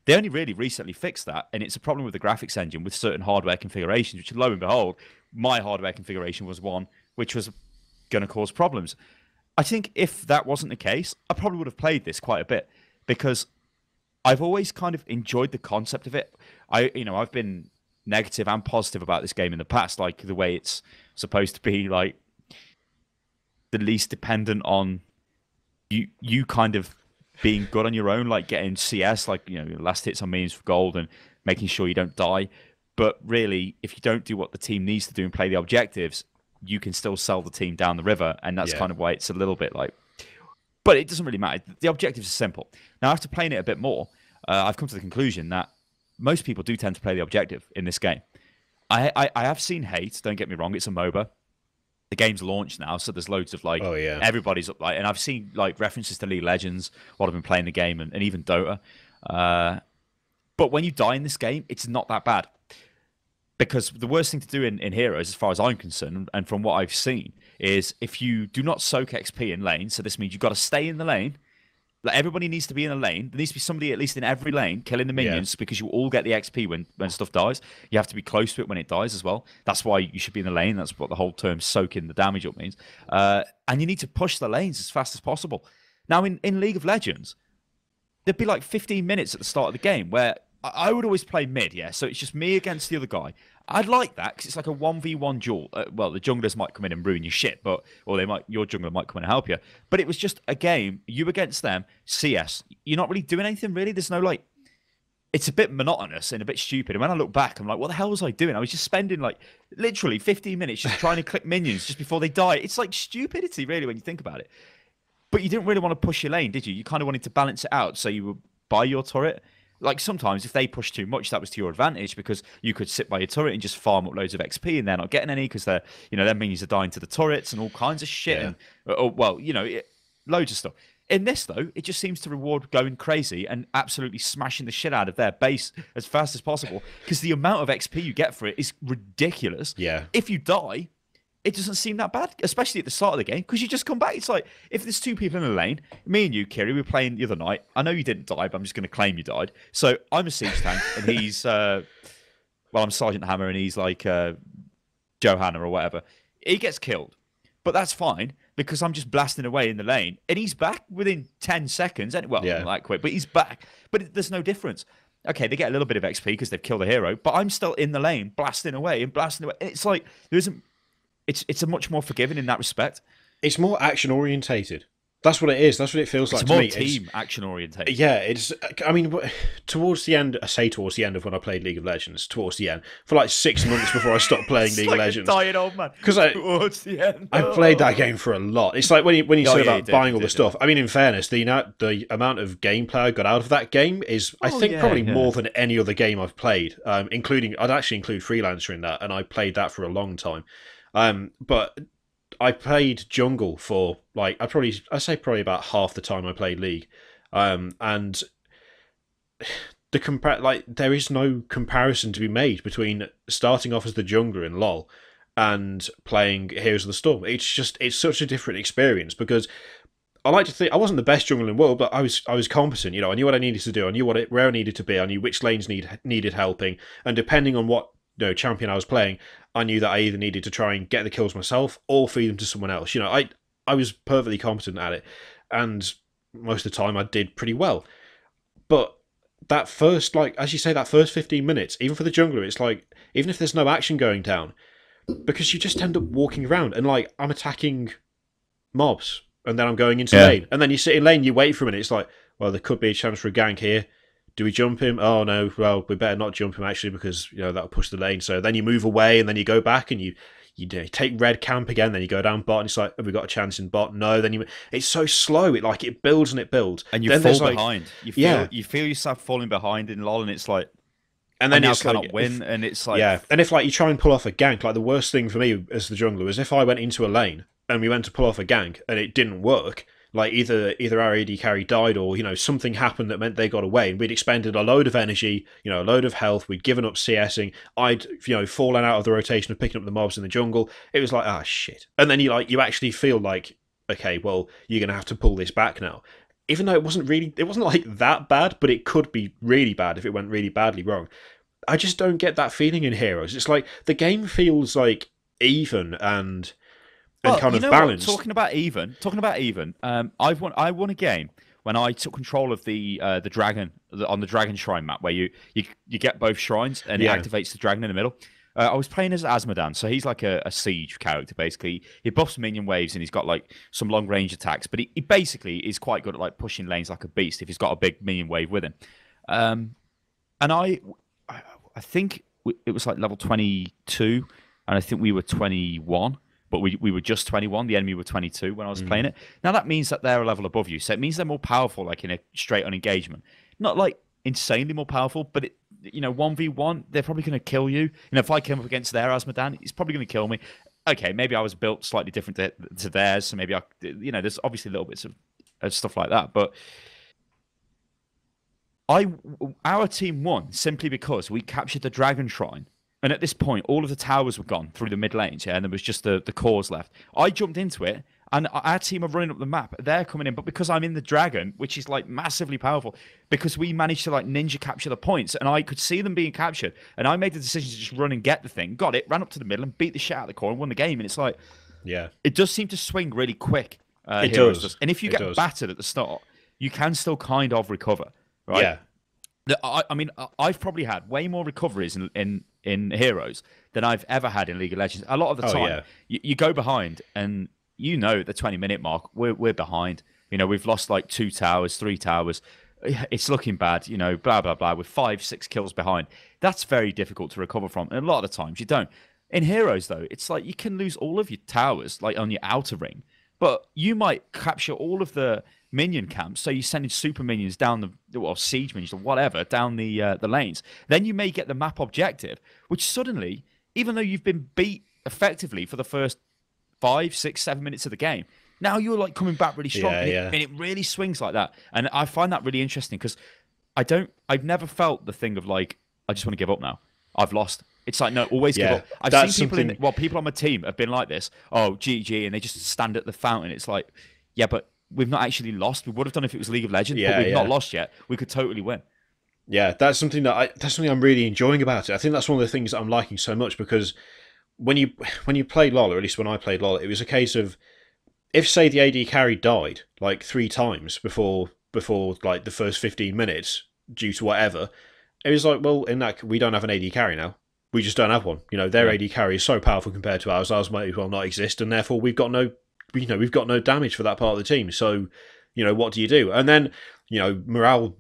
They only really recently fixed that, and it's a problem with the graphics engine with certain hardware configurations. Which, lo and behold, my hardware configuration was one which was going to cause problems. I think if that wasn't the case, I probably would have played this quite a bit because I've always kind of enjoyed the concept of it. I've been negative and positive about this game in the past, like the way it's supposed to be like the least dependent on you kind of being good on your own, like getting CS, like last hits on millions for gold and making sure you don't die. But really, if you don't do what the team needs to do and play the objectives, you can still sell the team down the river, and that's kind of why it's a little bit like. But it doesn't really matter. The objectives are simple. Now, after playing it a bit more, I've come to the conclusion that most people do tend to play the objective in this game. I have seen hate, don't get me wrong, it's a MOBA. The game's launched now, so there's loads of everybody's up, and I've seen like references to League of Legends while I've been playing the game, and even Dota. But when you die in this game, it's not that bad. Because the worst thing to do in Heroes, as far as I'm concerned, and from what I've seen, is if you do not soak XP in lane, so this means you've got to stay in the lane. Like everybody needs to be in a lane. There needs to be somebody at least in every lane killing the minions because you all get the XP when stuff dies. You have to be close to it when it dies as well. That's why you should be in the lane. That's what the whole term soaking the damage up means. And you need to push the lanes as fast as possible. Now, in League of Legends, there'd be like 15 minutes at the start of the game where I would always play mid, so it's just me against the other guy. I'd like that because it's like a 1v1 duel. Well, the junglers might come in and ruin your shit, or your jungler might come in and help you. But it was just a game, you against them, CS. You're not really doing anything, really. There's no, it's a bit monotonous and a bit stupid. And when I look back, I'm like, what the hell was I doing? I was just spending, literally 15 minutes just trying to click minions just before they die. It's like stupidity, really, when you think about it. But you didn't really want to push your lane, did you? You kind of wanted to balance it out, so you would buy your turret. Like sometimes if they push too much, that was to your advantage because you could sit by your turret and just farm up loads of XP and they're not getting any because they're, their minions are dying to the turrets and all kinds of shit. Yeah. And, loads of stuff. In this, though, it just seems to reward going crazy and absolutely smashing the shit out of their base as fast as possible because the amount of XP you get for it is ridiculous. Yeah. If you die, it doesn't seem that bad, especially at the start of the game, because you just come back. It's like, if there's two people in a lane, me and you, Kiri, we were playing the other night. I know you didn't die, but I'm just going to claim you died. So I'm a siege tank, and he's, I'm Sergeant Hammer, and he's like Johanna or whatever. He gets killed, but that's fine, because I'm just blasting away in the lane, and he's back within 10 seconds. Not that quick, but he's back. But there's no difference. Okay, they get a little bit of XP because they've killed a hero, but I'm still in the lane, blasting away. And it's like, there isn't... It's a much more forgiving in that respect. It's more action orientated. That's what it is. That's what it feels like It's to more me. team action oriented. Yeah, it's. I mean, towards the end, I say towards the end of when I played League of Legends, towards the end, for like 6 months before I stopped playing League of Legends. A dying old man. Because towards the end. I played that game for a lot. It's like when you said about buying all the stuff. Yeah. I mean, in fairness, the amount of gameplay I got out of that game is, I think, probably more than any other game I've played. I'd actually include Freelancer in that, and I played that for a long time. But I played jungle for like I say probably about half the time I played League, and there is no comparison to be made between starting off as the jungler in LoL and playing Heroes of the Storm. It's such a different experience because I like to think I wasn't the best jungler in the world, but I was competent. I knew what I needed to do. I knew where I needed to be. I knew which lanes needed helping, and depending on what champion I was playing, I knew that I either needed to try and get the kills myself or feed them to someone else. I was perfectly competent at it, and most of the time I did pretty well. But that first, as you say, that first 15 minutes, even for the jungler, it's like, even if there's no action going down, because you just end up walking around and I'm attacking mobs and then I'm going into lane, and then you sit in lane, you wait for a minute, it's like, well, there could be a chance for a gank here. Do we jump him? Oh no, well, we better not jump him actually because that'll push the lane. So then you move away and then you go back and you take red camp again, then you go down bot and it's like, have we got a chance in bot? No, then it's so slow, it builds and it builds. And you then fall behind. You feel yourself falling behind in LoL and it's like, and then I now it's cannot win, and it's like, and if you try and pull off a gank, the worst thing for me as the jungler was if I went into a lane and we went to pull off a gank and it didn't work, either our AD carry died or something happened that meant they got away, and we'd expended a load of energy, a load of health, we'd given up CSing, I'd fallen out of the rotation of picking up the mobs in the jungle. It was like, shit. And then you actually feel like, okay, well, you're gonna have to pull this back now, even though it wasn't like that bad, but it could be really bad if it went really badly wrong. I just don't get that feeling in Heroes. It's like the game feels like even and kind of balanced. Talking about even, I won a game when I took control of the dragon on the dragon shrine map, where you get both shrines and it activates the dragon in the middle. I was playing as Asmodan, so he's like a siege character basically. He buffs minion waves and he's got some long range attacks, but he basically is quite good at pushing lanes like a beast if he's got a big minion wave with him. And I think it was level 22, and I think we were 21. But we were just 21. The enemy were 22 when I was playing it. Now that means that they're a level above you, so it means they're more powerful, in a straight on engagement. Not insanely more powerful, but 1v1, they're probably going to kill you. If I came up against their Asmodan, he's probably going to kill me. Okay, maybe I was built slightly different to theirs, so maybe there's obviously little bits of stuff like that. But our team won simply because we captured the Dragon Shrine. And at this point, all of the towers were gone through the mid lanes, and there was just the cores left. I jumped into it, and our team are running up the map. They're coming in, but because I'm in the dragon, which is massively powerful, because we managed to ninja capture the points, and I could see them being captured, and I made the decision to just run and get the thing, got it, ran up to the middle, and beat the shit out of the core and won the game. And it's it does seem to swing really quick. It does. And if you get battered at the start, you can still kind of recover, right? Yeah. I mean, I've probably had way more recoveries in Heroes than I've ever had in League of Legends. A lot of the time, you go behind, and at the 20-minute mark, we're behind. We've lost 2 towers, 3 towers. It's looking bad, blah, blah, blah, with 5-6 kills behind. That's very difficult to recover from, and a lot of the times you don't. In Heroes, though, it's you can lose all of your towers, on your outer ring, but you might capture all of the minion camps, so you're sending super minions down siege minions or whatever down the lanes. Then you may get the map objective, which suddenly, even though you've been beat effectively for the first 5, 6, 7 minutes of the game, now you're coming back really strong. And it really swings like that. And I find that really interesting because I've never felt the thing of I just want to give up now. I've lost. It's no, always give up. I've seen people on my team have been like this. Oh, GG, and they just stand at the fountain. It's yeah, but we've not actually lost. We would have done if it was League of Legends, but we've not lost yet. We could totally win. Yeah, that's something I'm really enjoying about it. I think that's one of the things that I'm liking so much, because when you played LoL, or at least when I played LoL, it was a case of, if say the AD carry died 3 times before the first 15 minutes due to whatever, it was well, in that we don't have an AD carry now. We just don't have one. Their AD carry is so powerful compared to ours. Ours might as well not exist, and therefore we've got no we've got no damage for that part of the team. So, what do you do? And then, morale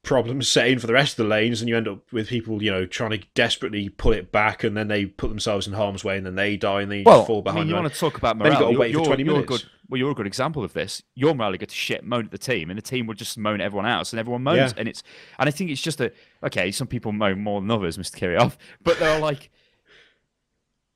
problems set in for the rest of the lanes, and you end up with people, trying to desperately pull it back, and then they put themselves in harm's way, and then they die, and they just fall behind. You want to talk about then morale? you've got to wait for 20 minutes. You're a good example of this. Your morale gets shit, moan at the team, and the team will just moan at everyone else, and everyone moans, and I think it's just okay. Some people moan more than others, Mr. Kirioff, but they're like,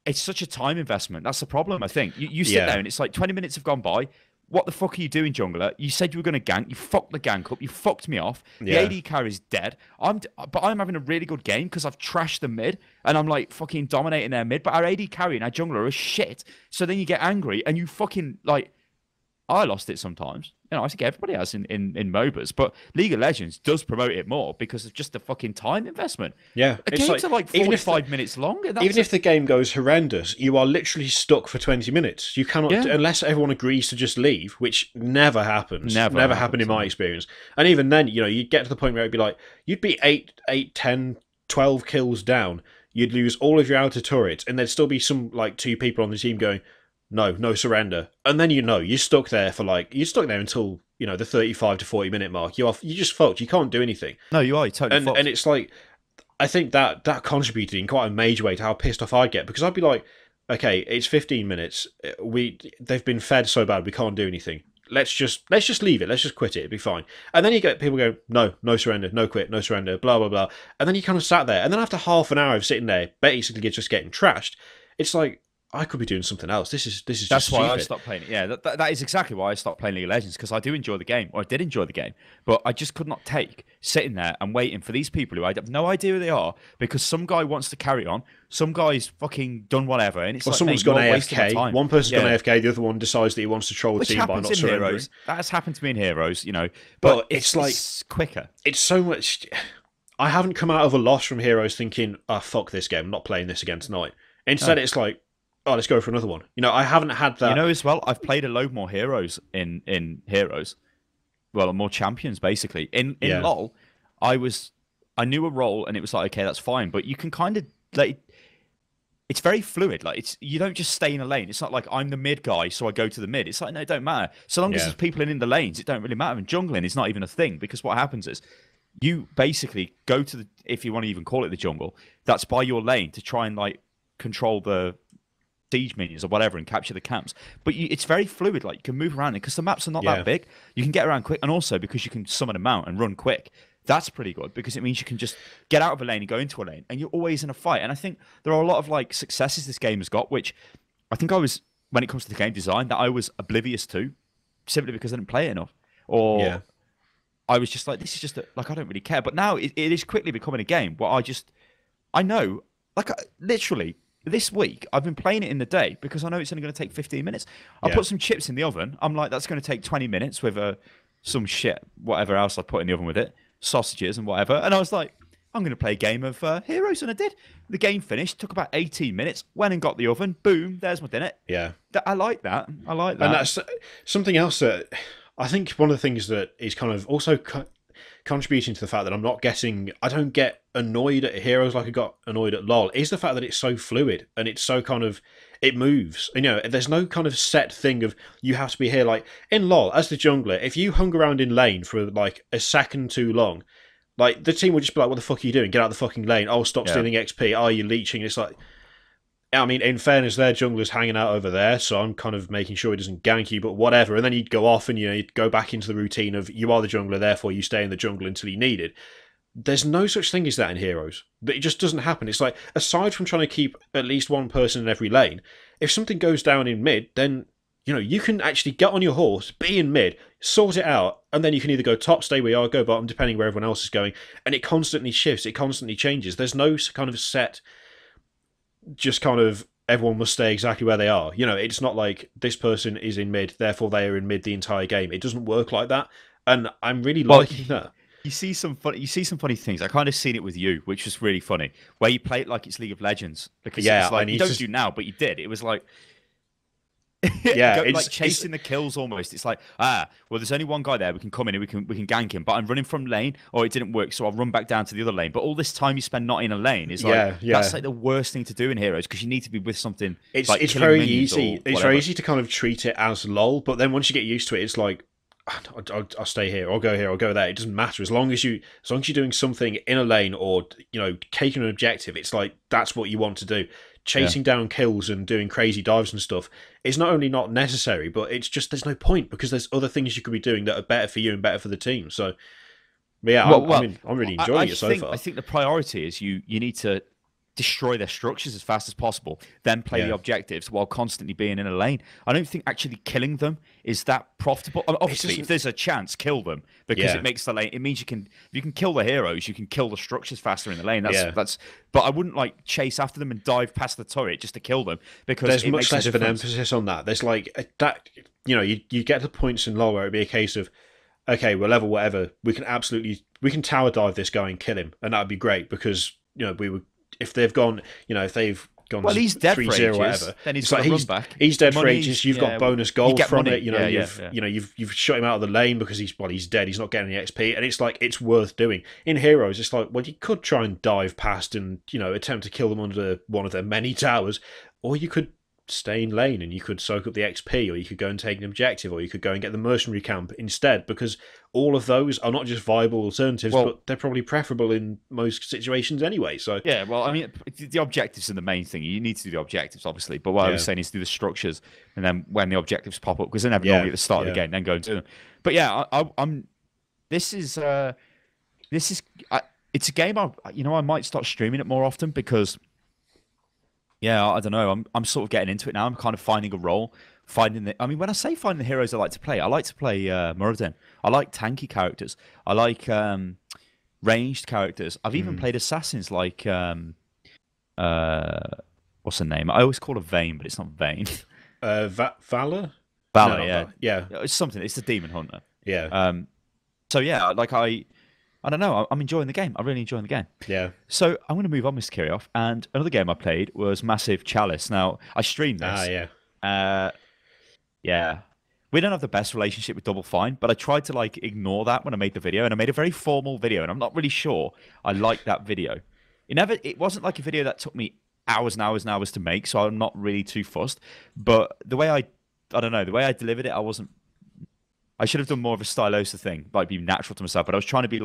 it's such a time investment. That's the problem. I think you sit there, and it's like 20 minutes have gone by. What the fuck are you doing, jungler? You said you were going to gank. You fucked the gank up. You fucked me off. The AD carry's dead. But I'm having a really good game because I've trashed the mid and I'm like fucking dominating their mid. But our AD carry and our jungler are shit. So then you get angry and you fucking like. I lost it sometimes. I think everybody has in MOBAs, but League of Legends does promote it more because of just the fucking time investment. Yeah. Games are like 45 minutes longer. Even if the game goes horrendous, you are literally stuck for 20 minutes. You cannot, unless everyone agrees to just leave, which never happens. Never happened in my experience. And even then, you'd get to the point where it'd be like, you'd be 8, 10, 12 kills down. You'd lose all of your outer turrets, and there'd still be some, like, 2 people on the team going, no surrender. And then you're stuck there until, the 35 to 40 minute mark. You're just fucked. You can't do anything. No, you are. You're totally fucked. And it's like, I think that contributed in quite a major way to how pissed off I'd get, because I'd be like, okay, it's 15 minutes. They've been fed so bad we can't do anything. Let's just leave it. Let's just quit it. It'd be fine. And then you get people going, no surrender, no quit, no surrender, blah blah blah. And then you kind of sat there, and then after half an hour of sitting there, basically just getting trashed, it's like, I could be doing something else. This is That's just why stupid. I stopped playing it. Yeah, that is exactly why I stopped playing League of Legends, because I do enjoy the game, or I did enjoy the game, but I just could not take sitting there and waiting for these people who I have no idea who they are, because some guy wants to carry on, some guy's fucking done whatever, and it's someone's gone AFK. One person's gone AFK, the other one decides that he wants to troll the team by not surrendering. Heroes. That has happened to me in Heroes, But it's like quicker. It's so much. I haven't come out of a loss from Heroes thinking, fuck this game, I'm not playing this again tonight. Instead, it's like, let's go for another one. I haven't had that. As well, I've played a load more heroes in Heroes. Well, more champions, basically. In LoL, I knew a role, and it was like, okay, that's fine. But you can kind of, like, it's very fluid. Like, you don't just stay in a lane. It's not like I'm the mid guy, so I go to the mid. It's like, no, it don't matter. So long as there's people in the lanes, it don't really matter. And jungling is not even a thing, because what happens is, you basically go to the, if you want to even call it the jungle, that's by your lane to try and, like, control the siege minions or whatever and capture the camps, but it's very fluid. Like, you can move around, because the maps are not that big, you can get around quick, and also because you can summon a mount and run quick, that's pretty good, because it means you can just get out of a lane and go into a lane, and you're always in a fight. And I think there are a lot of like successes this game has got, which I think when it comes to the game design, that I was oblivious to, simply because I didn't play it enough, or I was just like, this is just like, I don't really care. But now it is quickly becoming a game where I know, like, literally this week, I've been playing it in the day because I know it's only going to take 15 minutes. I put some chips in the oven. I'm like, that's going to take 20 minutes with some shit, whatever else I put in the oven with it, sausages and whatever. And I was like, I'm going to play a game of Heroes, and I did. The game finished, took about 18 minutes, went and got the oven, boom, there's my dinner. Yeah. I like that. I like that. And that's something else that I think one of the things that is kind of also contributing to the fact that I don't get annoyed at Heroes like I got annoyed at LoL, is the fact that it's so fluid and it's so kind of, it moves. There's no kind of set thing of you have to be here. Like in LoL, as the jungler, if you hung around in lane for like a second too long, like the team would just be like, what the fuck are you doing? Get out of the fucking lane. Oh, stop stealing XP. Oh, you're leeching. It's like, I mean, in fairness, their jungler's hanging out over there, so I'm kind of making sure he doesn't gank you, but whatever. And then you'd go off and, you'd go back into the routine of, you are the jungler, therefore you stay in the jungle until you need it. There's no such thing as that in Heroes. It just doesn't happen. It's like, aside from trying to keep at least one person in every lane, if something goes down in mid, then, you can actually get on your horse, be in mid, sort it out, and then you can either go top, stay where you are, go bottom, depending where everyone else is going. And it constantly shifts, it constantly changes. There's no kind of set, just kind of, everyone must stay exactly where they are. It's not like this person is in mid, therefore they are in mid the entire game. It doesn't work like that. And I'm really liking that. You see some funny things. I kind of seen it with you, which was really funny, where you play it like it's League of Legends, because it's like, you don't do now, but you did. It was like, Yeah, like chasing the kills almost. It's like, well, there's only one guy there. We can come in and we can gank him. But I'm running from lane, or it didn't work, so I'll run back down to the other lane. But all this time you spend not in a lane is like that's like the worst thing to do in Heroes, because you need to be with something. It's like it's killing very minions easy. or It's very easy to kind of treat it as LOL, but then once you get used to it, it's like, I'll stay here, I'll go here, I'll go there. It doesn't matter as long as you're doing something in a lane, or taking an objective. It's like that's what you want to do. Chasing down kills and doing crazy dives and stuff is not only not necessary, but it's just there's no point, because there's other things you could be doing that are better for you and better for the team. So, yeah, I'm really enjoying it so far. I think the priority is you need to destroy their structures as fast as possible, then play the objectives while constantly being in a lane. I don't think actually killing them is that profitable. Obviously, if there's a chance, kill them, because it makes the lane. It means you can kill the heroes, you can kill the structures faster in the lane. That's. But I wouldn't like chase after them and dive past the turret just to kill them, because there's much less of an emphasis on that. There's like that. You get to points in LoL where it'd be a case of, okay, we're level whatever. We can tower dive this guy and kill him, and that'd be great, because we would. If they've gone, well, he's dead 3-0 for whatever. Then he's got to run back. He's dead for ages. You've got bonus gold from money. it. You've shot him out of the lane because he's dead. He's not getting any XP, and it's like it's worth doing. In Heroes, it's like, well, you could try and dive past and attempt to kill them under one of their many towers, or you could stay in lane and you could soak up the XP, or you could go and take an objective, or you could go and get the mercenary camp instead, because all of those are not just viable alternatives, but they're probably preferable in most situations anyway. So yeah, well, I mean, the objectives are the main thing. You need to do the objectives, obviously, but what I was saying is do the structures, and then when the objectives pop up, because they're never normally at the start of the game, then go and do them. But yeah, it's a game I might start streaming it more often, because I don't know. I'm sort of getting into it now. I'm kind of finding a role, when I say finding the heroes I like to play Muradin. I like tanky characters. I like ranged characters. I've even played assassins like what's her name? I always call her Vayne, but it's not Vayne. Valor. Valor, yeah. It's something. It's the demon hunter. Yeah. So yeah, like I don't know. I'm enjoying the game. I'm really enjoying the game. Yeah. So I'm going to move on, Mr. Kirioff. And another game I played was Massive Chalice. Now, I streamed this. Yeah. We don't have the best relationship with Double Fine, but I tried to ignore that when I made the video, and I made a very formal video, and I'm not really sure I liked that video. It wasn't like a video that took me hours and hours and hours to make, so I'm not really too fussed. But the way I don't know, the way I delivered it, I should have done more of a stylosa thing, be natural to myself. But I was trying to be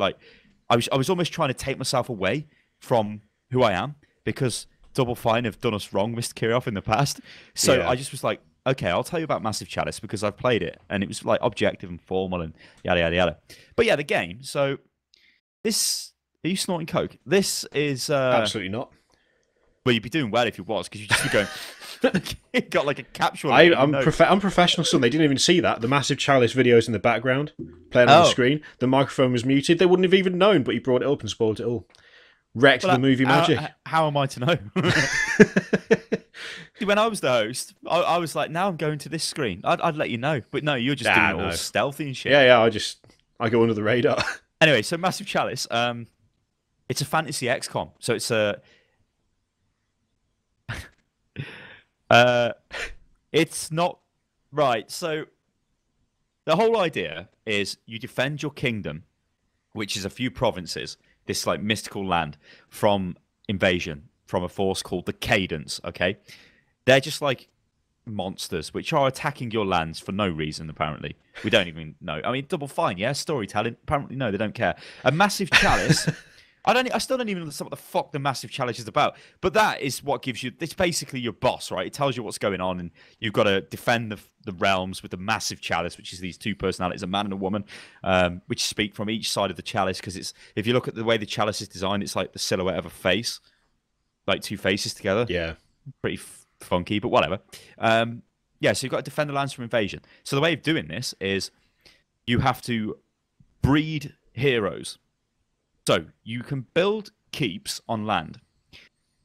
I was almost trying to take myself away from who I am, because Double Fine have done us wrong, Mr. Kirioff, in the past. So I just was like, okay, I'll tell you about Massive Chalice, because I've played it, and it was objective and formal and yada yada yada. But yeah, the game. So this, are you snorting coke? This is absolutely not. Well, you'd be doing well if you was, because you'd just be going. It got a capsule. I'm professional, son. They didn't even see that. The Massive Chalice videos in the background playing on the screen. The microphone was muted. They wouldn't have even known, but he brought it up and spoiled it all. Wrecked the movie magic. How am I to know? When I was the host, I was like, now I'm going to this screen. I'd let you know. But no, you're just doing it all stealthy and shit. Yeah. I go under the radar. Anyway, so Massive Chalice, it's a fantasy XCOM. So it's a... it's not... Right, so the whole idea is you defend your kingdom, which is a few provinces, this mystical land, from invasion, from a force called the Cadence, okay? They're just monsters which are attacking your lands for no reason, apparently. We don't even know. I mean, Double Fine, yeah, storytelling. Apparently, no, they don't care. A Massive Chalice. I still don't even understand what the fuck the Massive Chalice is about. But that is what gives you... It's basically your boss, right? It tells you what's going on, and you've got to defend the realms with the Massive Chalice, which is these two personalities, a man and a woman, which speak from each side of the chalice, because it's... If you look at the way the chalice is designed, it's like the silhouette of a face. Two faces together. Yeah. Pretty funky, but whatever. So you've got to defend the lands from invasion. So the way of doing this is you have to breed heroes. So you can build keeps on land.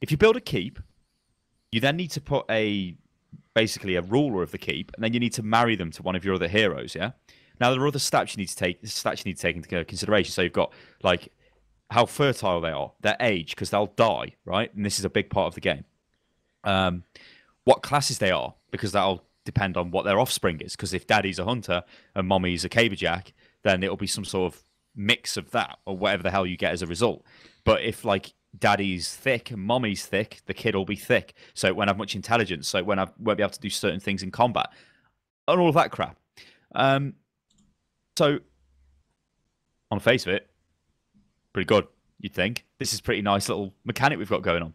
If you build a keep, you then need to put basically a ruler of the keep, and then you need to marry them to one of your other heroes, yeah? Now, there are other stats you need to take into consideration. So you've got, how fertile they are, their age, because they'll die, right? And this is a big part of the game. What classes they are, because that'll depend on what their offspring is. Because if daddy's a hunter and mommy's a caberjack, then it'll be some sort of mix of that or whatever the hell you get as a result. But if like daddy's thick and mommy's thick, the kid will be thick, so it won't have much intelligence, so it won't be able to do certain things in combat and all of that crap. So on the face of it, pretty good, you'd think. This is a pretty nice little mechanic we've got going on,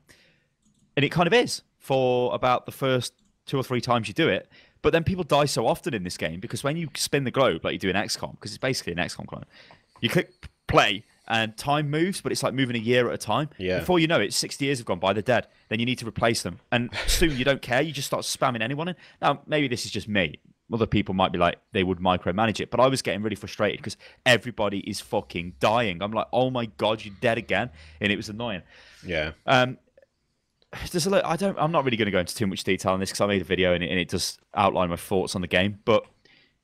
and it kind of is for about the first 2 or 3 times you do it. But then people die so often in this game because when you spin the globe like you do in XCOM, because it's basically an XCOM clone, you click play and time moves, but it's like moving a year at a time. Yeah. Before you know it, 60 years have gone by, they're dead. Then you need to replace them. And soon you don't care, you just start spamming anyone in. Now, maybe this is just me. Other people might be like, they would micromanage it. But I was getting really frustrated because everybody is fucking dying. I'm like, oh my God, you're dead again. And it was annoying. Yeah. There's a little, I'm not really going to go into too much detail on this because I made a video and it does outline my thoughts on the game. But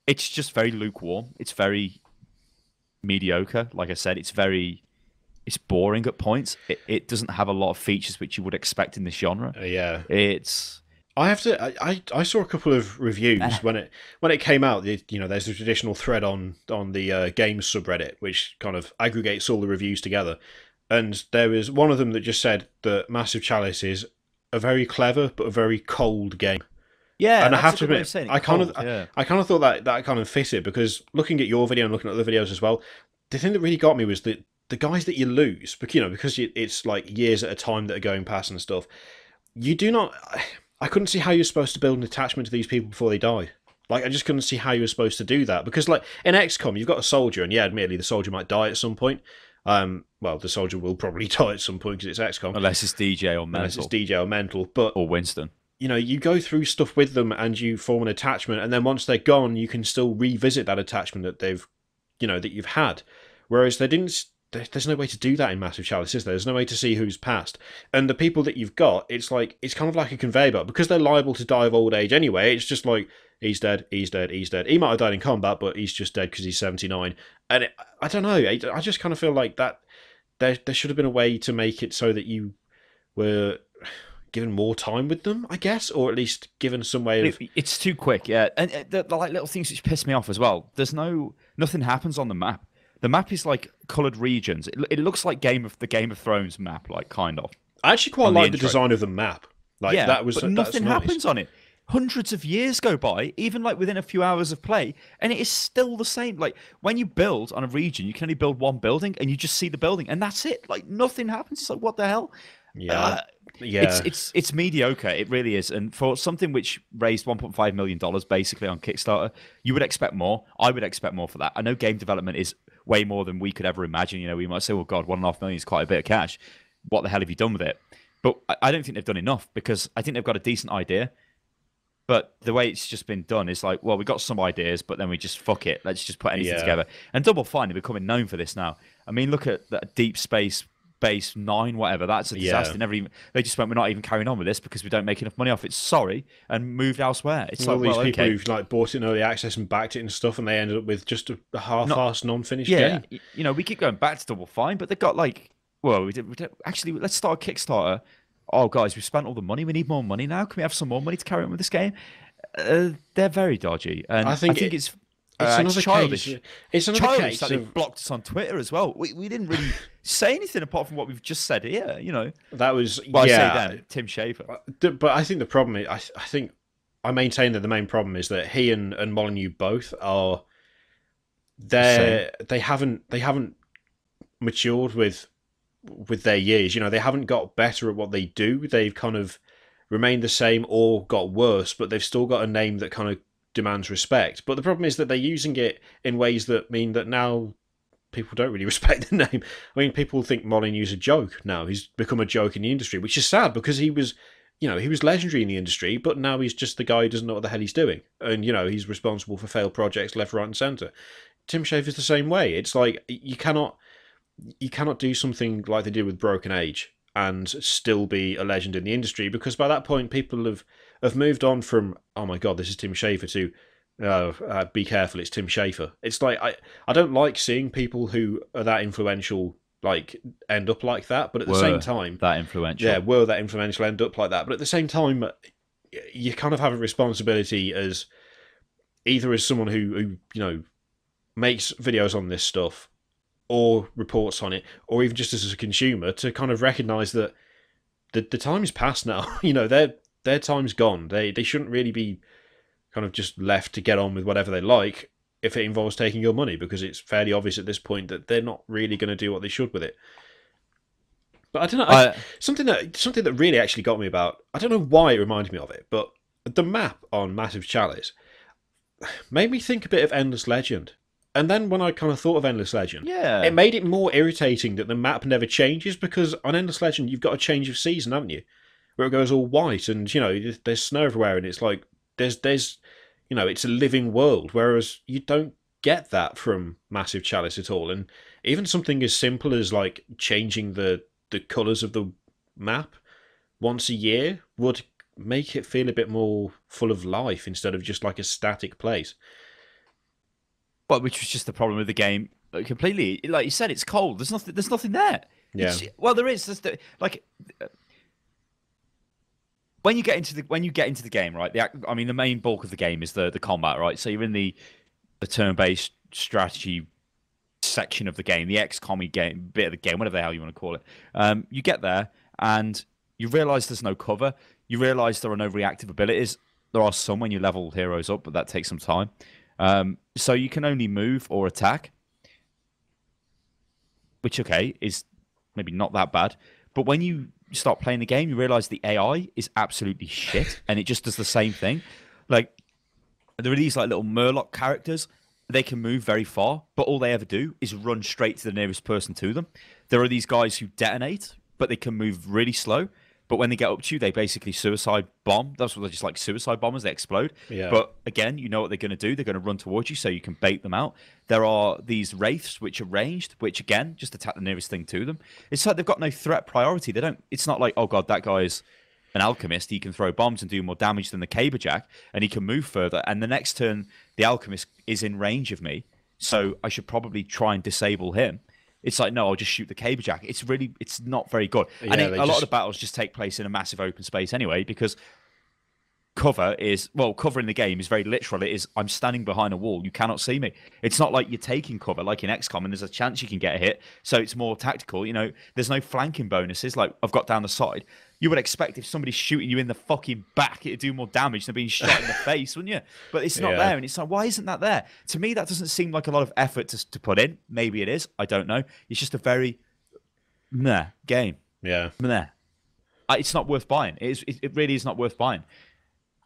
it's just very lukewarm. It's very mediocre. Like I said, it's boring at points. It doesn't have a lot of features which you would expect in this genre. Yeah. I saw a couple of reviews when it came out. There's a traditional thread on the games subreddit which kind of aggregates all the reviews together, and there was one of them that just said that Massive Chalice is a very clever but a very cold game. Yeah, and I have to admit, I kind of thought that kind of fit it, because looking at your video and looking at other videos as well, the thing that really got me was that the guys that you lose, because it's like years at a time that are going past and stuff, you do not. I couldn't see how you're supposed to build an attachment to these people before they died. Like, I just couldn't see how you were supposed to do that, because like in XCOM, you've got a soldier, and yeah, admittedly, the soldier might die at some point. Well, the soldier will probably die at some point because it's XCOM, unless it's DJ or mental, but or Winston. You go through stuff with them and you form an attachment, and then once they're gone, you can still revisit that attachment that that you've had. Whereas there's no way to do that in Massive Chalice, is there? There's no way to see who's passed. And the people that you've got, it's kind of like a conveyor belt, because they're liable to die of old age anyway. It's just like, he's dead, he's dead, he's dead. He might have died in combat, but he's just dead because he's 79. And I don't know, I just kind of feel like that there should have been a way to make it so that you were given more time with them, I guess, or at least given some way of... It's too quick, yeah. And the like little things which piss me off as well. Nothing happens on the map. The map is like coloured regions. It looks like the Game of Thrones map, like, kind of. I actually quite like the design of the map. Like, yeah, that was, but nothing nice. happens on it. Hundreds of years go by, even like within a few hours of play, and it is still the same. Like, when you build on a region, you can only build one building, and you just see the building, and that's it. Like, nothing happens. It's like, what the hell? Yeah. Yeah, it's mediocre. It really is. And for something which raised $1.5 million basically on Kickstarter, you would expect more. I would expect more for that. I know game development is way more than we could ever imagine. We might say, "Well, God, $1.5 million is quite a bit of cash. What the hell have you done with it?" But I don't think they've done enough, because I think they've got a decent idea. But the way it's just been done is like, well, we got some ideas, but then we just fuck it. Let's just put anything together. And Double Fine are becoming known for this now. I mean, look at that Deep Space Base 9, whatever. That's a disaster. They just went, we're not even carrying on with this because we don't make enough money off it. Sorry, and moved elsewhere. It's all like, these people okay. who've like bought it in early access and backed it and stuff, and they ended up with just a half-assed, non-finished game. We keep going back to Double Fine, but they've got like, well, we don't, actually, let's start a Kickstarter. Oh, guys, we've spent all the money. We need more money now. Can we have some more money to carry on with this game? They're very dodgy, and I think it's another childish. Case. It's another childish case that they blocked us on Twitter as well. We didn't really say anything apart from what we've just said here. That was I say them, Tim Schafer. But I think the problem is, I maintain that the main problem is that he and Molyneux both are they haven't matured with their years. They haven't got better at what they do. They've kind of remained the same or got worse, but they've still got a name that kind of demands respect. But the problem is that they're using it in ways that mean that now people don't really respect the name. I mean, people think Molyneux's a joke now. He's become a joke in the industry, which is sad, because he was legendary in the industry, but now he's just the guy who doesn't know what the hell he's doing. And, he's responsible for failed projects left, right and centre. Tim Schafer's the same way. It's like, you cannot do something like they did with Broken Age and still be a legend in the industry, because by that point people have moved on from, oh my God, this is Tim Schafer, to be careful, it's Tim Schafer. It's like, I don't like seeing people who are that influential like end up like that, but at the same time, that influential end up like that, but at the same time, you kind of have a responsibility as either as someone who makes videos on this stuff or reports on it, or even just as a consumer, to kind of recognise that the time's passed now. Their time's gone. They shouldn't really be kind of just left to get on with whatever they like if it involves taking your money, because it's fairly obvious at this point that they're not really going to do what they should with it. But I don't know. Something that really actually got me about, I don't know why it reminded me of it, but the map on Massive Chalice made me think a bit of Endless Legend. And then when I kind of thought of Endless Legend, it made it more irritating that the map never changes, because on Endless Legend you've got a change of season, haven't you? Where it goes all white and, there's snow everywhere and it's like, there's it's a living world, whereas you don't get that from Massive Chalice at all. And even something as simple as like changing the colours of the map once a year would make it feel a bit more full of life instead of just like a static place. Well, which was just the problem with the game completely. Like you said, it's cold. There's nothing there. Yeah. Well, there is. When you get into the game, right? The main bulk of the game is the combat, right? So you're in the turn-based strategy section of the game, the XCOM game bit of the game, whatever the hell you want to call it. You get there and you realise there's no cover. You realise there are no reactive abilities. There are some when you level heroes up, but that takes some time. So you can only move or attack, which, okay, is maybe not that bad. But when you start playing the game, you realise the AI is absolutely shit, and it just does the same thing. Like, there are these like little Murloc characters. They can move very far, but all they ever do is run straight to the nearest person to them. There are these guys who detonate, but they can move really slow. But when they get up to you, they basically suicide bomb. That's what they're just like, suicide bombers. They explode. Yeah. But again, you know what they're going to do. They're going to run towards you so you can bait them out. There are these wraiths which are ranged, which again, just attack the nearest thing to them. It's like they've got no threat priority. It's not like, oh God, that guy's an alchemist. He can throw bombs and do more damage than the Caberjack, and he can move further. And the next turn, the alchemist is in range of me. So I should probably try and disable him. It's like, no, I'll just shoot the Caberjack. It's not very good. Yeah, and a lot of the battles just take place in a massive open space anyway, because cover in the game is very literal. It is, I'm standing behind a wall. You cannot see me. It's not like you're taking cover like in XCOM and there's a chance you can get a hit. So it's more tactical. There's no flanking bonuses like I've got down the side. You would expect if somebody's shooting you in the fucking back, it'd do more damage than being shot in the face, wouldn't you? But it's not there, and it's like, why isn't that there? To me, that doesn't seem like a lot of effort to put in. Maybe it is. I don't know. It's just a very meh game. Yeah. Meh. It's not worth buying. It really is not worth buying.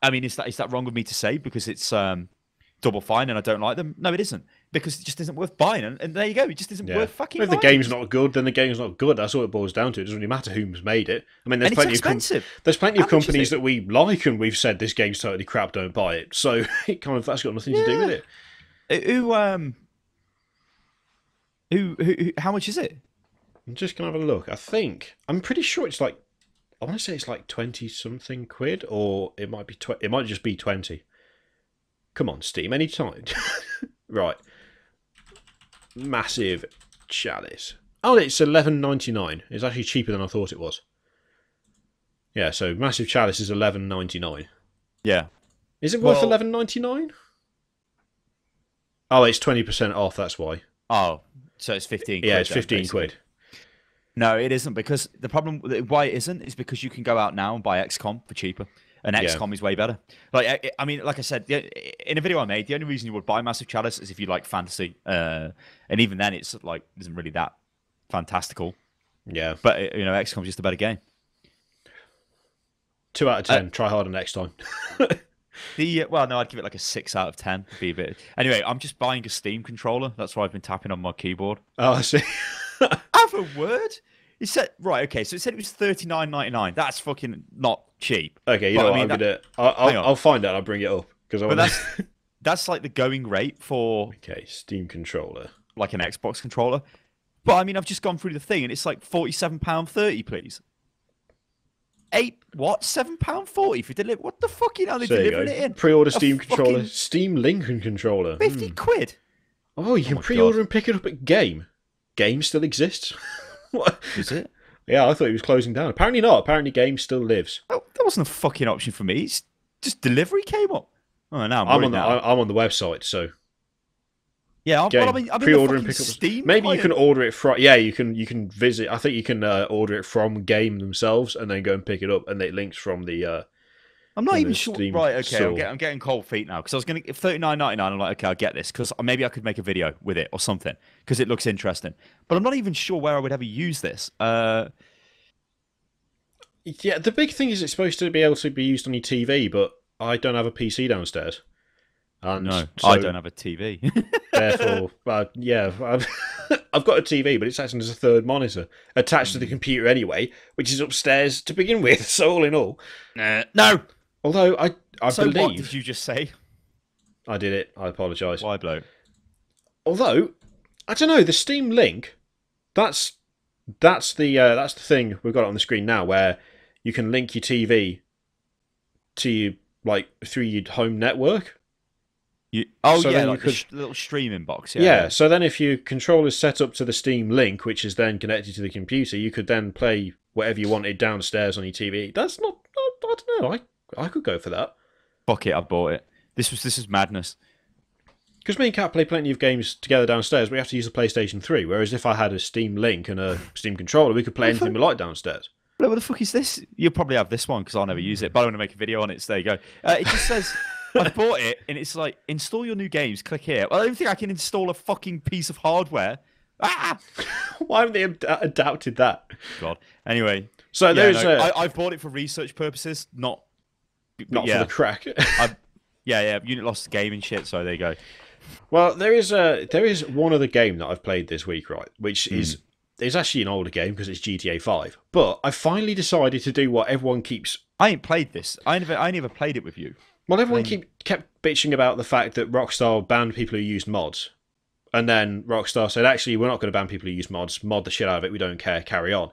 I mean, is that wrong of me to say because it's Double Fine and I don't like them? No, it isn't. Because it just isn't worth buying. And there you go. It just isn't worth fucking buying. If the game's not good, then the game's not good. That's all it boils down to. It doesn't really matter who's made it. I mean, there's plenty of companies that we like and we've said this game's totally crap, don't buy it. So that's got nothing to do with it. Who how much is it? I'm just going to have a look. I'm pretty sure it's like, I want to say it's like 20 something quid, or it might be it might just be 20. Come on, Steam, anytime. Right. Massive Chalice. Oh, it's $11.99. It's actually cheaper than I thought it was. Yeah, so Massive Chalice is $11.99. Yeah. Is it worth $11.99? Oh, it's 20% off, that's why. Oh, so it's 15 quid. Yeah, it's 15 quid. No, it isn't, because the problem why it isn't is because you can go out now and buy XCOM for cheaper. And XCOM is way better. Like I said, in a video I made, the only reason you would buy Massive Chalice is if you like fantasy. And even then, it's like isn't really that fantastical. Yeah. But XCOM's just a better game. 2 out of 10. Try harder next time. No, I'd give it like a 6 out of 10. Be a bit. Anyway, I'm just buying a Steam controller. That's why I've been tapping on my keyboard. Oh, I see. Have a word. It said okay, so it said it was $39.99. That's fucking not cheap. Okay, you know what? I'll find out. I'll bring it up that's like the going rate for Steam controller, like an Xbox controller. But I mean, I've just gone through the thing, and it's like £47.30, please. £7.40 for deliver? What the fuck are they delivering it in? Pre-order Steam controller, Steam Lincoln controller, 50 quid. Oh, you can pre-order and pick it up at Game. Game still exists. What? Is it? Yeah, I thought he was closing down. Apparently not. Apparently Game still lives. Oh, that wasn't a fucking option for me. Just delivery came up. Oh, now I'm on the website, so yeah. game, I'm in the pre-order and fucking pick up. Steam. Maybe you client. can order it from. Yeah, you can visit. I think you can order it from Game themselves and then go and pick it up, and it links from the I'm not from even the sure. Steam Right, okay. store. I'm getting cold feet now because I was going to get $39.99. I'm like, okay, I'll get this because maybe I could make a video with it or something because it looks interesting. But I'm not even sure where I would ever use this. Yeah, the big thing is it's supposed to be able to be used on your TV, but I don't have a PC downstairs. And No, so, I don't have a TV. Therefore, yeah, I've got a TV, but it's acting as a third monitor attached to the computer anyway, which is upstairs to begin with. So all in all, no. although I So believe what did you just say? I did it, I apologise. Why, blow? Although I don't know, the Steam link, that's the thing we've got on the screen now, where you can link your TV to you through your home network. So yeah, then like you the little streaming box. Yeah, so then if your controller's set up to the Steam link, which is then connected to the computer, you could then play whatever you wanted downstairs on your TV. That's not, I don't know, I could go for that. Fuck it, I bought it. This is madness. Because me and Kat play plenty of games together downstairs, we have to use the PlayStation 3, whereas if I had a Steam link and a Steam controller, we could play anything we like downstairs. What the fuck is this? You'll probably have this one because I'll never use it, but I want to make a video on it, so there you go. It just says... I bought it, and it's like, install your new games, click here. Well, I don't think I can install a fucking piece of hardware. Ah! Why haven't they adapted that? God. Anyway. So there's... I bought it for research purposes, not for the crack. Unit lost the game and shit, so there you go. Well, there is one other game that I've played this week, right, which is actually an older game because it's GTA 5. But I finally decided to do what everyone keeps... I ain't played this. I never played it with you. Well, everyone kept bitching about the fact that Rockstar banned people who used mods. And then Rockstar said, actually, we're not going to ban people who use mods. Mod the shit out of it. We don't care. Carry on.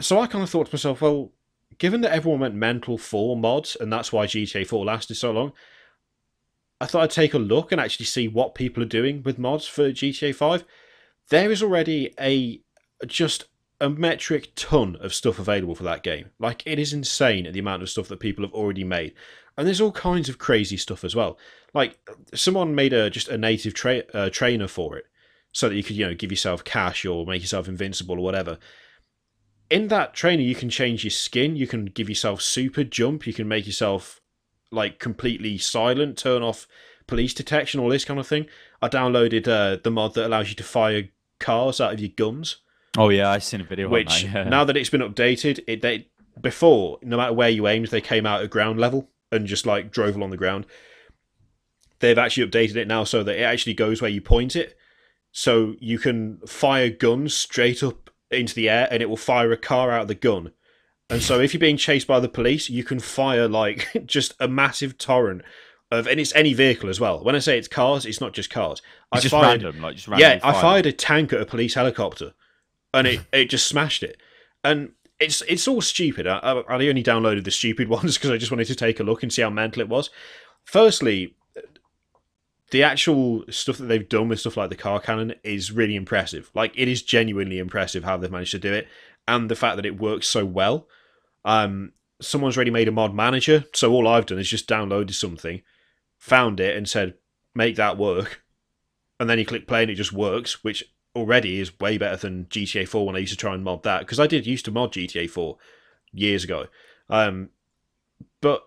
So I kind of thought to myself, well, given that everyone went mental for mods, and that's why GTA 4 lasted so long, I thought I'd take a look and actually see what people are doing with mods for GTA 5. There is already just a metric ton of stuff available for that game. Like, it is insane the amount of stuff that people have already made. And there's all kinds of crazy stuff as well. Like, someone made just a native trainer for it, so that you could, give yourself cash or make yourself invincible or whatever. In that trainer, you can change your skin, you can give yourself super jump, you can make yourself, completely silent, turn off police detection, all this kind of thing. I downloaded the mod that allows you to fire cars out of your guns. Oh, yeah, I've seen a video on that. Yeah. Now that it's been updated, before, no matter where you aimed, they came out at ground level and just drove along the ground. They've actually updated it now so that it actually goes where you point it. So you can fire guns straight up into the air and it will fire a car out of the gun. And so if you're being chased by the police, you can fire just a massive torrent of, and it's any vehicle as well. When I say it's cars, it's not just cars. It's just random, Yeah, I fired a tank at a police helicopter and it just smashed it. And it's all stupid. I only downloaded the stupid ones because I just wanted to take a look and see how mental it was. Firstly, the actual stuff that they've done with stuff like the car cannon is really impressive. It is genuinely impressive how they've managed to do it, and the fact that it works so well. Someone's already made a mod manager, so all I've done is just downloaded something, found it, and said, make that work. And then you click play and it just works, which already is way better than GTA 4 when I used to try and mod that, because I did used to mod GTA 4 years ago. But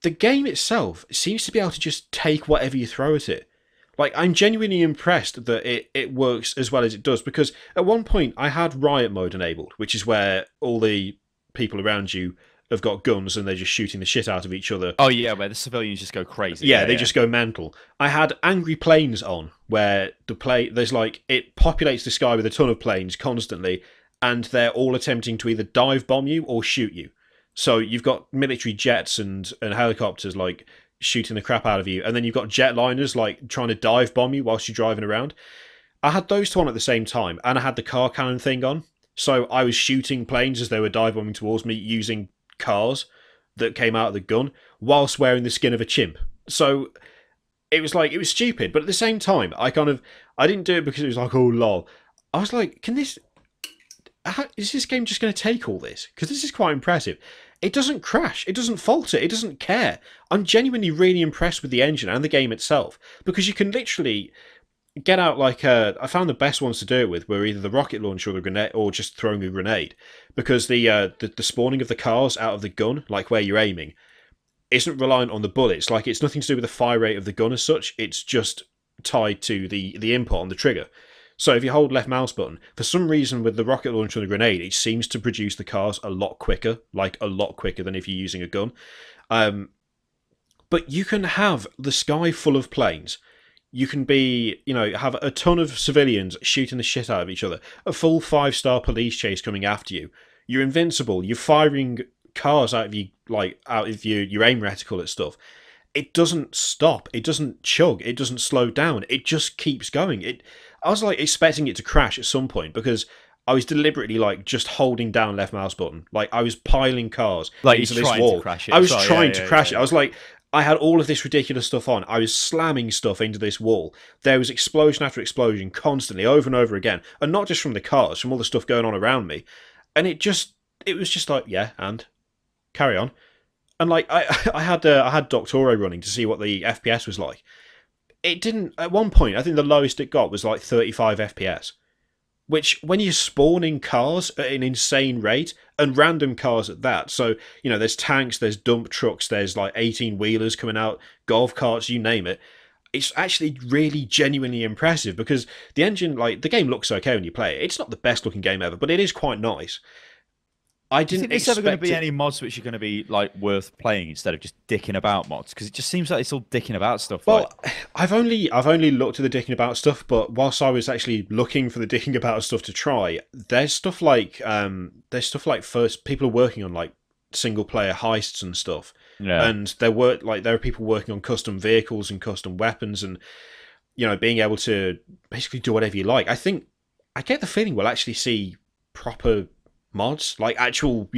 the game itself seems to be able to just take whatever you throw at it. I'm genuinely impressed that it works as well as it does, because at one point I had riot mode enabled, which is where all the people around you have got guns and they're just shooting the shit out of each other. Oh yeah, where the civilians just go crazy. Yeah, they just go mental. I had angry planes on, where there's it populates the sky with a ton of planes constantly, and they're all attempting to either dive bomb you or shoot you. So you've got military jets and helicopters shooting the crap out of you, and then you've got jetliners trying to dive bomb you whilst you're driving around. I had those two on at the same time, and I had the car cannon thing on. So I was shooting planes as they were dive bombing towards me using cars that came out of the gun whilst wearing the skin of a chimp. So it was it was stupid, but at the same time I didn't do it because it was oh lol. I was is this game just going to take all this? Because this is quite impressive. it doesn't crash, it doesn't falter, it doesn't care. I'm genuinely really impressed with the engine and the game itself, because you can literally get out like I found the best ones to do it with were either the rocket launcher or the grenade, or just throwing a grenade, because the spawning of the cars out of the gun, like where you're aiming, isn't reliant on the bullets. Like, it's nothing to do with the fire rate of the gun as such. It's just tied to the input on the trigger. So if you hold left mouse button, for some reason with the rocket launcher and the grenade, it seems to produce the cars a lot quicker, like a lot quicker than if you're using a gun. But you can have the sky full of planes. You can be, have a ton of civilians shooting the shit out of each other. A full 5-star police chase coming after you. You're invincible. You're firing cars out of your aim reticle at stuff. It doesn't stop. It doesn't chug. It doesn't slow down. It just keeps going. I was like expecting it to crash at some point, because I was deliberately like just holding down left mouse button. Like, I was piling cars into this wall. I was trying to crash it. I was like, I had all of this ridiculous stuff on. I was slamming stuff into this wall. There was explosion after explosion constantly, over and over again. And not just from the cars, from all the stuff going on around me. And it was just like, yeah, and carry on. And like, I had Doctoro running to see what the FPS was like. It didn't, at one point, I think the lowest it got was like 35 FPS. Which, when you're spawning cars at an insane rate, and random cars at that, so, there's tanks, there's dump trucks, there's like 18-wheelers coming out, golf carts, you name it, it's actually really genuinely impressive, because the engine, like, the game looks okay when you play it. It's not the best looking game ever, but it is quite nice. I didn't think there's ever going to be any mods which are going to be like worth playing instead of just dicking about mods? Because it just seems like it's all dicking about stuff. Well, I've only looked at the dicking about stuff, but whilst I was actually looking for the dicking about stuff to try, there's stuff like first people are working on like single player heists and stuff. Yeah. And there are people working on custom vehicles and custom weapons, and being able to basically do whatever you like. I get the feeling we'll actually see proper mods, like actual,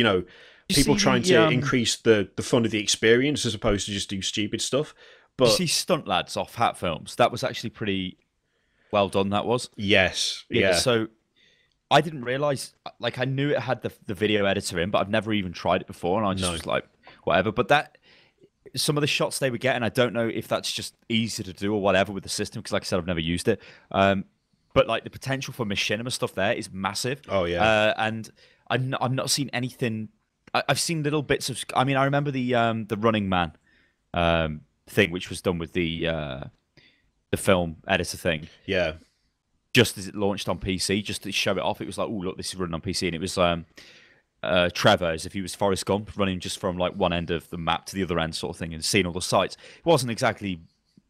people trying to increase the fun of the experience as opposed to just do stupid stuff. But you see Stunt Lads off Hat Films, that was actually pretty well done, that was. Yes. Yeah. So I didn't realise, like, I knew it had the video editor in, but I've never even tried it before, and I just was like, whatever. But some of the shots they were getting, I don't know if that's just easy to do or whatever with the system, because like I said, I've never used it. But like the potential for machinima stuff there is massive. Oh yeah. And I've not seen anything. I've seen little bits of. I mean, I remember the Running Man thing, which was done with the film editor thing. Yeah. Just as it launched on PC, just to show it off, it was like, oh look, this is running on PC, and it was Trevor, as if he was Forrest Gump, running just from like one end of the map to the other end, sort of thing, and seeing all the sights. It wasn't exactly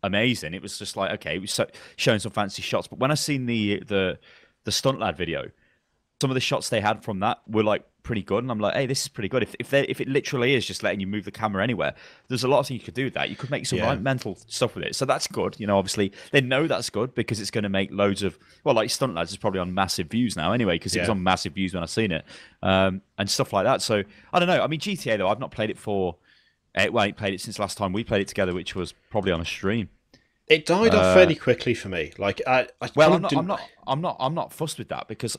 amazing. It was just like, okay, it was showing some fancy shots. But when I seen the Stunt Lad video, some of the shots they had from that were like pretty good, and I'm like, hey, this is pretty good. If it literally is just letting you move the camera anywhere, there's a lot of things you could do with that. You could make some like mental stuff with it, so that's good. Obviously they know that's good because it's going to make loads of, well, like Stunt Lads is probably on massive views now anyway, because it was on massive views when I seen it, and stuff like that. So I don't know. I mean, GTA though, I've not played it I ain't played it since last time we played it together, which was probably on a stream. It died off fairly quickly for me. Like, I'm not fussed with that, because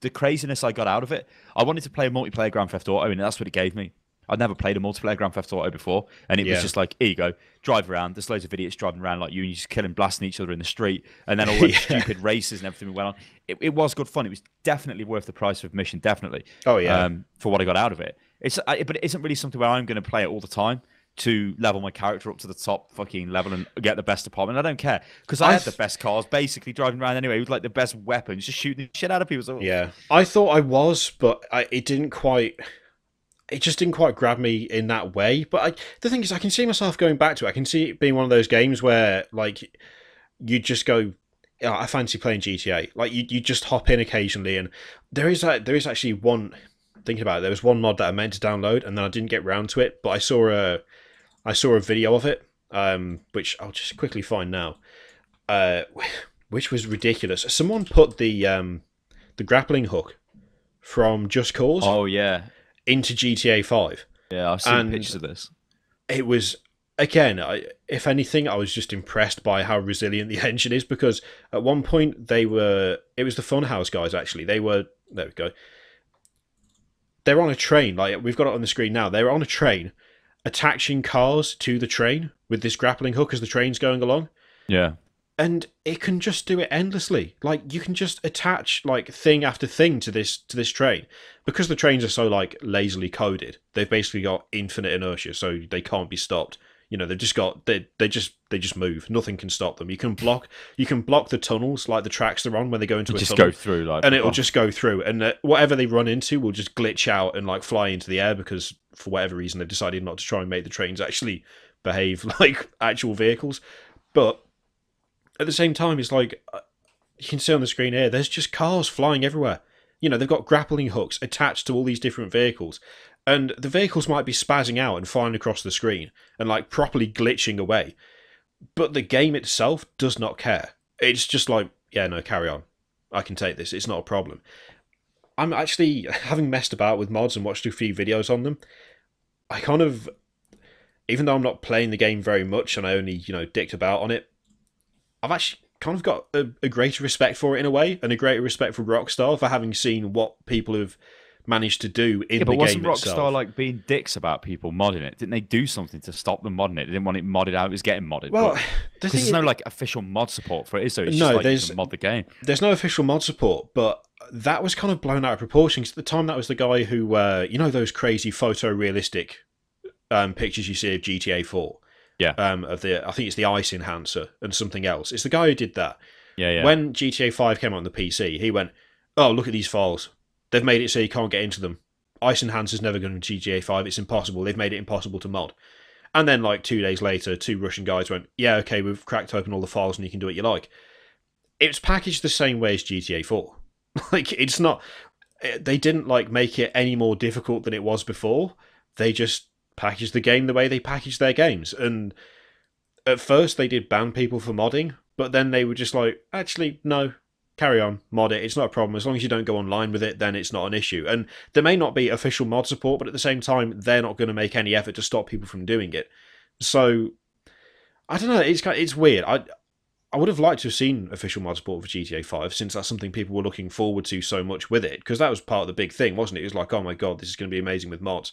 the craziness I got out of it, I wanted to play a multiplayer Grand Theft Auto, and that's what it gave me. I'd never played a multiplayer Grand Theft Auto before, and it was just like, here you go, drive around. There's loads of idiots driving around like you, and you just killing, blasting each other in the street, and then all those stupid races and everything went on. It was good fun. It was definitely worth the price of admission, definitely. Oh yeah. For what I got out of it. But it isn't really something where I'm going to play it all the time to level my character up to the top fucking level and get the best apartment. I don't care, because I had the best cars, basically driving around anyway with like the best weapons, just shooting the shit out of people. So, yeah, I thought I was, but it just didn't quite grab me in that way. But the thing is, I can see myself going back to it. I can see it being one of those games where like you just go, oh, I fancy playing GTA. Like you just hop in occasionally, and there is actually one. Thinking about it, there was one mod that I meant to download, and then I didn't get round to it. But I saw a video of it, which I'll just quickly find now, which was ridiculous. Someone put the grappling hook from Just Cause, into GTA 5. Yeah, I've seen pictures of this. It was, again, if anything, I was just impressed by how resilient the engine is, because at one point it was the Funhouse guys actually. There we go. they're on a train. Like we've got it on the screen now. They're on a train, attaching cars to the train with this grappling hook as the train's going along. Yeah. And it can just do it endlessly. Like you can just attach like thing after thing to this train, because the trains are so like lazily coded. They've basically got infinite inertia, so they can't be stopped. You know, they've just got they just move. Nothing can stop them. You can block the tunnels, like the tracks they're on when they go into a tunnel, go through, like, and it'll just go through, and whatever they run into will just glitch out and like fly into the air, because for whatever reason they've decided not to try and make the trains actually behave like actual vehicles. But at the same time, it's like you can see on the screen here, there's just cars flying everywhere. You know, they've got grappling hooks attached to all these different vehicles, and the vehicles might be spazzing out and flying across the screen and like properly glitching away, but the game itself does not care. It's just like, yeah, no, carry on. I can take this. It's not a problem. I'm actually, having messed about with mods and watched a few videos on them, I kind of, even though I'm not playing the game very much and I only, dicked about on it, I've actually kind of got a greater respect for it in a way, and a greater respect for Rockstar for having seen what people have managed to do in the game itself. But wasn't Rockstar like being dicks about people modding it? Didn't they do something to stop them modding it? They didn't want it modded out. It was getting modded. Well, because there's no like official mod support for it, is there? It's just like you can mod the game. There's no official mod support, but that was kind of blown out of proportion. Because at the time, that was the guy who, those crazy photorealistic pictures you see of GTA 4. Yeah. I think it's the ice enhancer and something else. It's the guy who did that. Yeah. When GTA 5 came out on the PC, he went, "Oh, look at these files. They've made it so you can't get into them. Ice enhancer's never going to GTA 5. It's impossible. They've made it impossible to mod." And then, like 2 days later, 2 Russian guys went, "Yeah, okay, we've cracked open all the files and you can do what you like." It's packaged the same way as GTA 4. Like, it's not. They didn't like make it any more difficult than it was before. They just package the game the way they package their games. And at first they did ban people for modding, but then they were just like, actually, no, carry on, mod it, it's not a problem. As long as you don't go online with it, then it's not an issue. And there may not be official mod support, but at the same time, they're not going to make any effort to stop people from doing it. So, I don't know, it's weird. I would have liked to have seen official mod support for GTA 5, since that's something people were looking forward to so much with it, because that was part of the big thing, wasn't it? It was like, oh my god, this is going to be amazing with mods.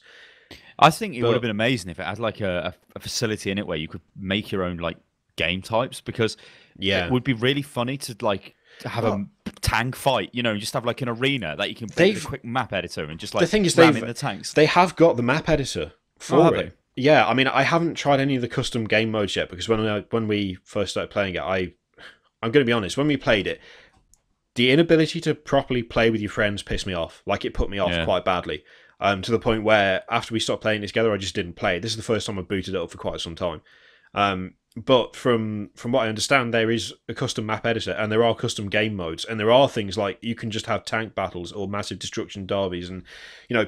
I think it would have been amazing if it had like a facility in it where you could make your own like game types, because it would be really funny to like have a tank fight, just have like an arena that you can put a quick map editor and just like the thing is ram in the tanks. They have got the map editor for it. Yeah, I mean, I haven't tried any of the custom game modes yet, because when we first started playing it, I'm going to be honest, when we played it, the inability to properly play with your friends pissed me off. Like, it put me off quite badly. To the point where after we stopped playing it together, I just didn't play. This is the first time I booted it up for quite some time. But from what I understand, there is a custom map editor, and there are custom game modes, and there are things like you can just have tank battles or massive destruction derbies, and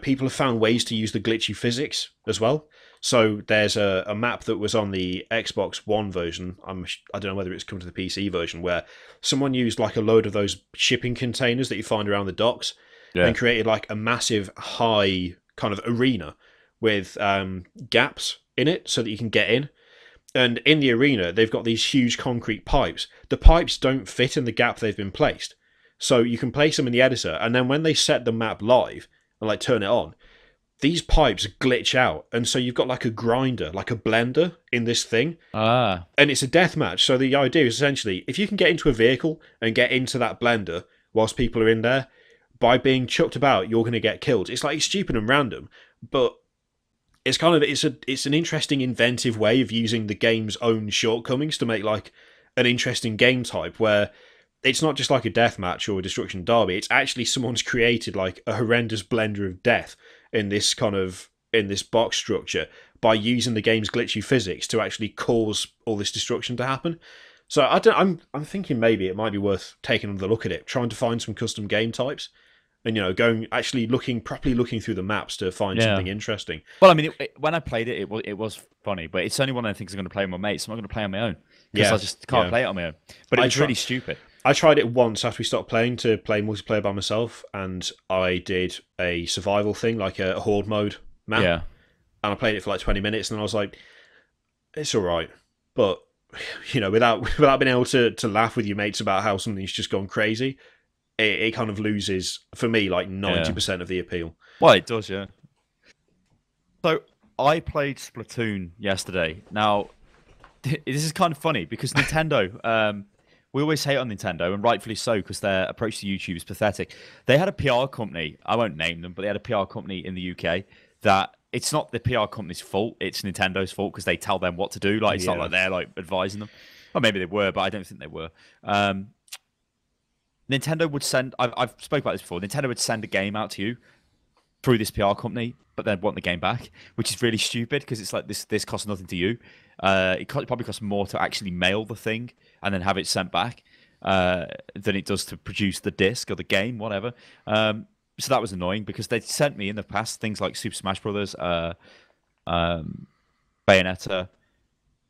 people have found ways to use the glitchy physics as well. So there's a map that was on the Xbox One version. I don't know whether it's come to the PC version, where someone used like a load of those shipping containers that you find around the docks. Yeah. And created like a massive high kind of arena with gaps in it so that you can get in. And in the arena, they've got these huge concrete pipes. The pipes don't fit in the gap they've been placed. So you can place them in the editor, and then when they set the map live and like turn it on, these pipes glitch out. And so you've got like a grinder, like a blender in this thing. And it's a deathmatch. So the idea is essentially, if you can get into a vehicle and get into that blender whilst people are in there, by being chucked about, you're going to get killed. It's like stupid and random, but it's kind of it's an interesting, inventive way of using the game's own shortcomings to make like an interesting game type where it's not just like a deathmatch or a destruction derby. It's actually someone's created like a horrendous blender of death in this box structure by using the game's glitchy physics to actually cause all this destruction to happen. So I'm thinking maybe it might be worth taking another look at it, trying to find some custom game types. And, properly looking through the maps to find something interesting. Well, I mean, when I played it, it was funny, but it's only one of the things I'm going to play with my mates. I'm not going to play on my own, because I just can't play it on my own. But it was really stupid. I tried it once after we stopped playing to play multiplayer by myself, and I did a survival thing, like a horde mode map. Yeah. And I played it for like 20 minutes, and I was like, it's all right. But, without being able to laugh with your mates about how something's just gone crazy, it kind of loses, for me, like 90% of the appeal. Well, it does, yeah. So I played Splatoon yesterday. Now, this is kind of funny because Nintendo, we always hate on Nintendo, and rightfully so, because their approach to YouTube is pathetic. They had a PR company, I won't name them, but they had a PR company in the UK that it's not the PR company's fault, it's Nintendo's fault because they tell them what to do. Like, it's not like they're like advising them. Or maybe they were, but I don't think they were. Nintendo would send, I've spoke about this before, Nintendo would send a game out to you through this PR company, but then want the game back, which is really stupid because it's like this costs nothing to you. It probably costs more to actually mail the thing and then have it sent back than it does to produce the disc or the game, whatever. So that was annoying because they sent me in the past things like Super Smash Brothers, Bayonetta,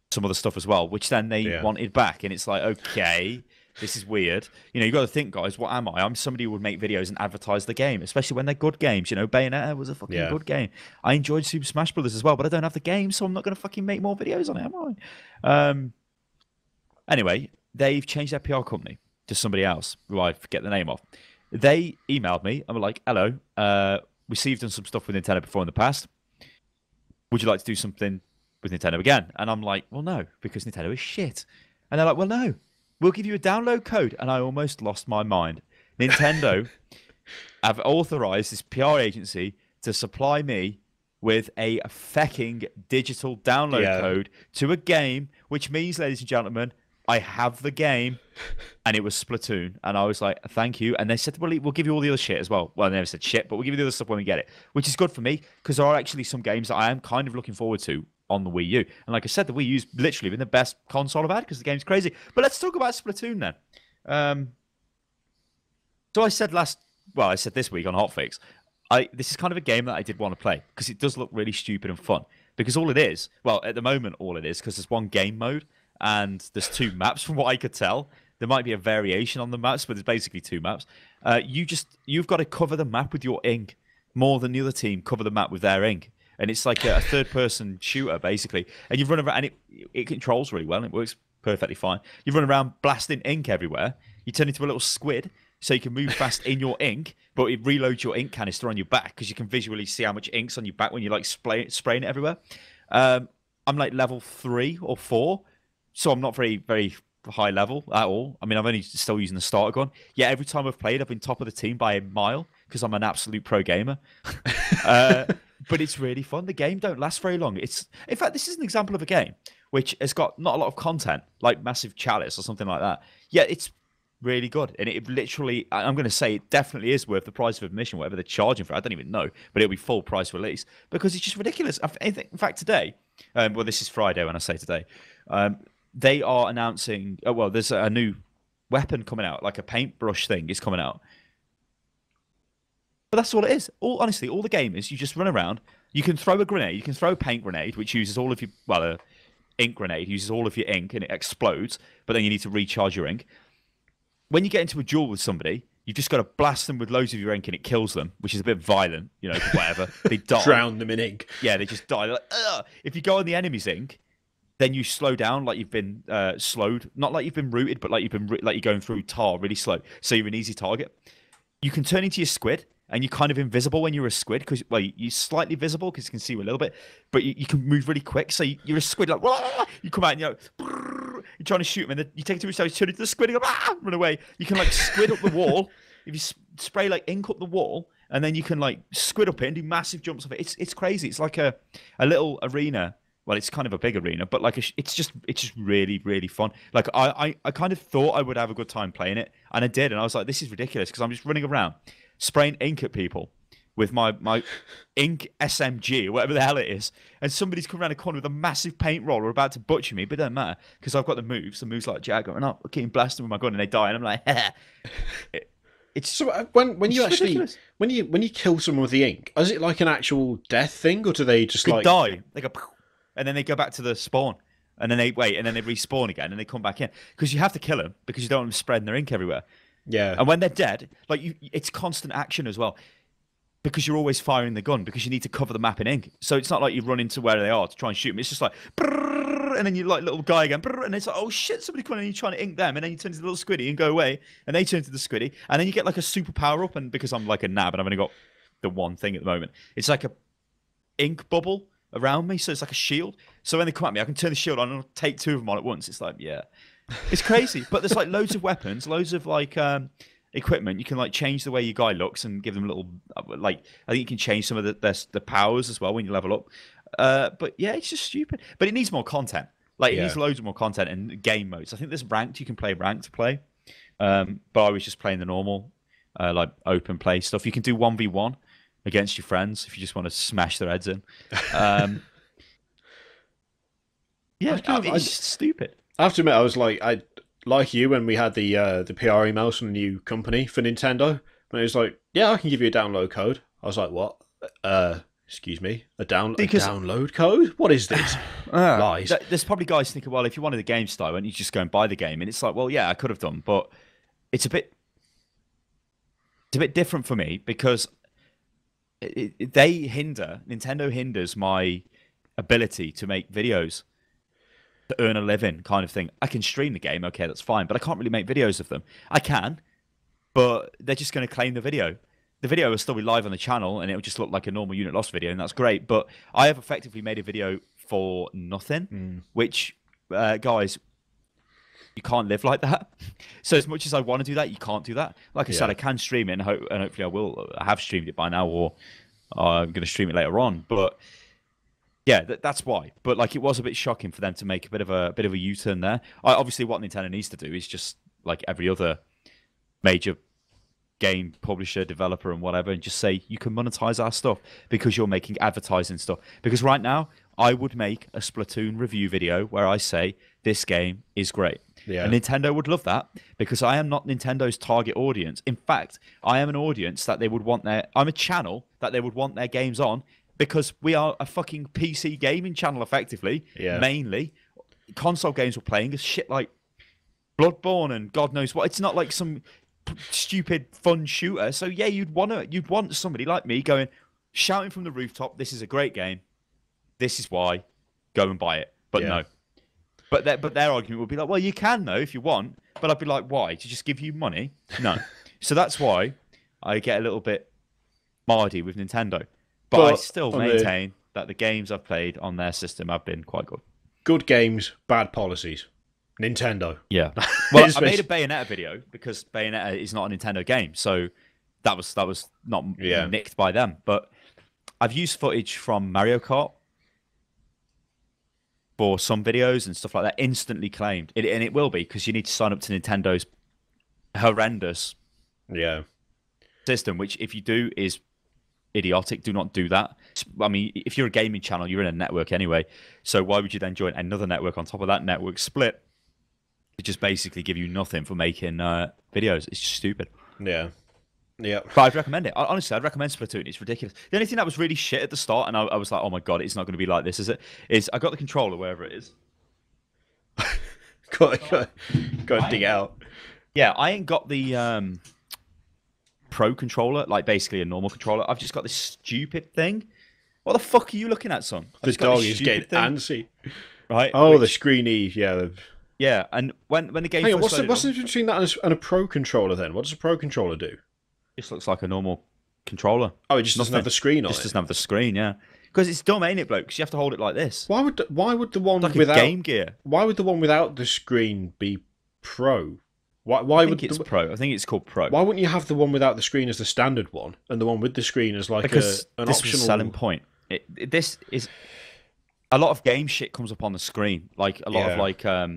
some other stuff as well, which then they wanted back, and it's like, okay, this is weird. You know, you got to think, guys, what am I? I'm somebody who would make videos and advertise the game, especially when they're good games. You know, Bayonetta was a fucking good game. I enjoyed Super Smash Brothers as well, but I don't have the game, so I'm not going to fucking make more videos on it, am I? Anyway, they've changed their PR company to somebody else, who I forget the name of. They emailed me and were like, hello, we've done some stuff with Nintendo before in the past. Would you like to do something with Nintendo again? And I'm like, well, no, because Nintendo is shit. And they're like, well, no. We'll give you a download code. And I almost lost my mind. Nintendo have authorized this PR agency to supply me with a fecking digital download code to a game, which means, ladies and gentlemen, I have the game, and it was Splatoon. And I was like, thank you. And they said, well, we'll give you all the other shit as well. Well, they never said shit, but we'll give you the other stuff when we get it, which is good for me because there are actually some games that I am kind of looking forward to on the Wii U. And like I said, the Wii U's literally been the best console I've had because the game's crazy. But let's talk about Splatoon then. So I said this week on Hotfix, this is kind of a game that I did want to play because it does look really stupid and fun. Because all it is, well, at the moment, all it is, because there's one game mode and there's 2 maps from what I could tell. There might be a variation on the maps, but there's basically 2 maps. You've got to cover the map with your ink more than the other team cover the map with their ink. And it's like a third-person shooter, basically. And you run around, and it controls really well, and it works perfectly fine. You run around blasting ink everywhere. You turn into a little squid, so you can move fast in your ink, but it reloads your ink canister on your back, because you can visually see how much ink's on your back when you're like spraying it everywhere. I'm like level 3 or 4, so I'm not very, very high level at all. I mean, I'm only still using the starter gun. Yeah, every time I've played, I've been top of the team by a mile, because I'm an absolute pro gamer. But it's really fun. The game don't last very long. In fact, this is an example of a game which has got not a lot of content, like Massive Chalice or something like that. Yeah, it's really good. And it literally, I'm going to say it definitely is worth the price of admission, whatever they're charging for it. I don't even know, but it'll be full price release because it's just ridiculous. In fact, today, well, this is Friday when I say today, they are announcing, there's a new weapon coming out, like a paintbrush thing is coming out. But that's all it is. Honestly, all the game is you just run around. You can throw a grenade. You can throw a paint grenade, which uses all of your... Well, ink grenade uses all of your ink and it explodes, but then you need to recharge your ink. When you get into a duel with somebody, you've just got to blast them with loads of your ink and it kills them, which is a bit violent, you know, whatever. They die. Drown them in ink. Yeah, they just die. They're like, ugh. If you go on the enemy's ink, then you slow down like you've been slowed. Not like you've been rooted, but like you're going through tar really slow. So you're an easy target. You can turn into your squid. And you're kind of invisible when you're a squid because, well, you're slightly visible because you can see you a little bit, but you can move really quick. So you're a squid, like, wah! You come out and you're trying to shoot him, and then you take it to yourself, you turn into the squid, and go, run away. You can like squid up the wall. If you spray like ink up the wall, and then you can like squid up it and do massive jumps off it. It's crazy. It's like a little arena. Well, it's kind of a big arena, but like it's just really, really fun. Like I kind of thought I would have a good time playing it, and I did, and I was like, this is ridiculous because I'm just running around spraying ink at people with my ink SMG, whatever the hell it is, and somebody's come around a corner with a massive paint roller about to butcher me, but it doesn't matter because I've got the moves like Jag going up, getting blasted with my gun, and they die, and I'm like, it's so when you actually ridiculous. when you kill someone with the ink, is it like an actual death thing, or do they just they like die? They go, and then they go back to the spawn, and then they wait, and then they respawn again, and they come back in because you have to kill them because you don't want them spreading their ink everywhere. Yeah. And when they're dead, like it's constant action as well. Because you're always firing the gun because you need to cover the map in ink. So it's not like you run into where they are to try and shoot them. It's just like, and then you like little guy again, and it's like, oh shit, somebody coming in, and you're trying to ink them, and then you turn into the little squiddy and go away, and they turn into the squiddy, and then you get like a super power up, and because I'm like a nab and I've only got the one thing at the moment. It's like a ink bubble around me, so it's like a shield. So when they come at me, I can turn the shield on and take 2 of them on at once. It's like, yeah, it's crazy. But there's like loads of weapons, loads of like equipment. You can like change the way your guy looks and give them a little like. I think you can change some of the powers as well when you level up. But yeah, it's just stupid. But it needs more content. Like it needs loads more content and game modes. I think there's ranked. You can play ranked play. But I was just playing the normal, like open play stuff. You can do 1v1 against your friends if you just want to smash their heads in. Yeah, it's stupid. I have to admit, I was like you when we had the PR emails from the new company for Nintendo. When it was like, yeah, I can give you a download code. I was like, what? Excuse me, a download code? What is this? Lies. There's probably guys thinking, well, if you wanted the game style, why don't you just go and buy the game? And it's like, well, yeah, I could have done, but it's a bit different for me because Nintendo hinders my ability to make videos, to earn a living kind of thing. I can stream the game, okay, that's fine, but I can't really make videos of them. I can, but they're just going to claim the video. The video will still be live on the channel, and it'll just look like a normal unit loss video, and that's great. But I have effectively made a video for nothing, which, guys, you can't live like that. So as much as I want to do that, you can't do that. Like I said, I can stream it, and hopefully I will. I have streamed it by now, or I'm going to stream it later on. But yeah, that's why. But like, it was a bit shocking for them to make a bit of a U-turn there. Obviously, what Nintendo needs to do is just like every other major game publisher, developer, and whatever, and just say you can monetize our stuff because you're making advertising stuff. Because right now, I would make a Splatoon review video where I say this game is great. Yeah. And Nintendo would love that because I am not Nintendo's target audience. In fact, I am an audience that they would want I'm a channel that they would want their games on because we are a fucking PC gaming channel, effectively. Yeah. Mainly, console games we're playing is shit like Bloodborne and God knows what. It's not like some stupid fun shooter. So yeah, you'd want somebody like me going shouting from the rooftop, "This is a great game. This is why. Go and buy it." But no. But their argument would be like, "Well, you can though if you want." But I'd be like, "Why? To just give you money?" No. So that's why I get a little bit mardy with Nintendo. But I still maintain that the games I've played on their system have been quite good. Good games, bad policies. Nintendo. Yeah. Well, I made a Bayonetta video because Bayonetta is not a Nintendo game, so that was not nicked by them. But I've used footage from Mario Kart for some videos and stuff like that, instantly claimed. And it will be because you need to sign up to Nintendo's horrendous system, which if you do is idiotic. Do not do that. I mean, if you're a gaming channel, you're in a network anyway. So why would you then join another network on top of that network split? It just basically give you nothing for making videos. It's just stupid. Yeah. Yeah. But I'd recommend it. Honestly, I'd recommend Splatoon. It's ridiculous. The only thing that was really shit at the start, and I was like, oh my God, it's not going to be like this, is it? Is I got the controller, wherever it is. got to dig out. Yeah, I ain't got the Pro controller, like basically a normal controller. I've just got this stupid thing. What the fuck are you looking at, son? The dog is getting antsy. Right? Oh, the screeny, yeah. Yeah, and when the game Hang on, what's the difference between that and a Pro controller then? What does a Pro controller do? It just looks like a normal controller. Oh, it just doesn't have the screen on it? It just doesn't have the screen, yeah. Because it's dumb, ain't it, bloke? Because you have to hold it like this. Why would the one like without Game Gear? Why would the one without the screen be Pro? Why I think it's Pro. I think it's called Pro. Why wouldn't you have the one without the screen as the standard one, and the one with the screen as like an optional? Was a selling point. This is a lot of game shit comes up on the screen. Like a lot of like, I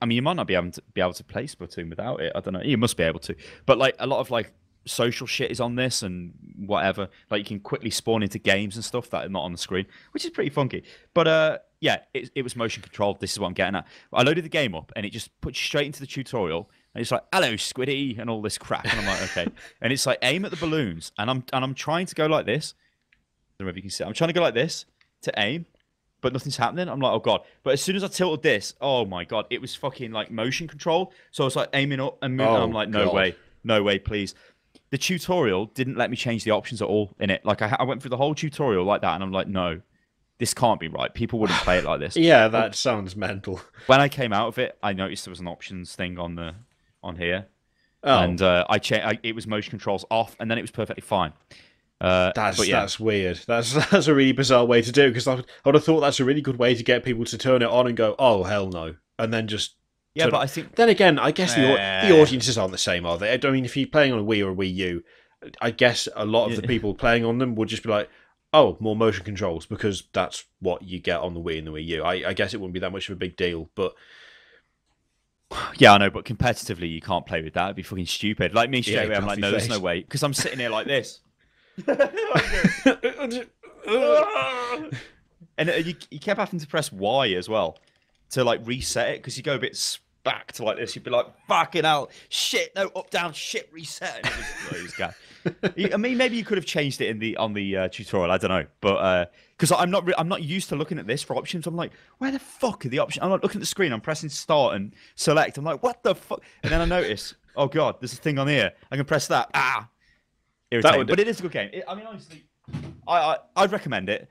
mean, you might not be able to play Splatoon without it. I don't know. You must be able to, but like a lot of like social shit is on this and whatever. Like you can quickly spawn into games and stuff that are not on the screen, which is pretty funky. But yeah, it was motion controlled. This is what I'm getting at. I loaded the game up and it just puts you straight into the tutorial. And it's like, "Hello, Squiddy," and all this crap. And I'm like, okay. And it's like, aim at the balloons. And I'm trying to go like this. I don't know if you can see. I'm trying to go like this to aim, but nothing's happening. I'm like, oh God. But as soon as I tilted this, oh my God, it was fucking like motion control. So I was like aiming up and moving. I'm like, no way, please. The tutorial didn't let me change the options at all in it. Like I went through the whole tutorial like that. And I'm like, no, this can't be right. People wouldn't play it like this. Yeah, that sounds mental. When I came out of it, I noticed there was an options thing on here. Oh. And it was motion controls off, and then it was perfectly fine. That's weird. That's a really bizarre way to do it, because I would have thought that's a really good way to get people to turn it on and go, oh hell no, and then just but I think then again, I guess the audiences aren't the same, are they? I mean, if you're playing on a Wii or a Wii U, I guess a lot of the people playing on them would just be like, oh, more motion controls, because that's what you get on the Wii and the Wii U. I guess it wouldn't be that much of a big deal, but yeah, I know, but competitively you can't play with that. It'd be fucking stupid. Like me straight away, I'm like, no, there's no way, because I'm sitting here like this. And you kept having to press Y as well to like reset it, because you go a bit back to like this. You'd be like, fucking hell, shit, no, up, down, shit, reset. And it was I mean, maybe you could have changed it on the tutorial. I don't know, but because I'm not used to looking at this for options. I'm like, where the fuck are the options? I'm not looking at the screen. I'm pressing start and select. I'm like, what the fuck? And then I notice, oh god, there's a thing on here. I can press that. Irritating. But it is a good game. I mean, honestly, I'd recommend it.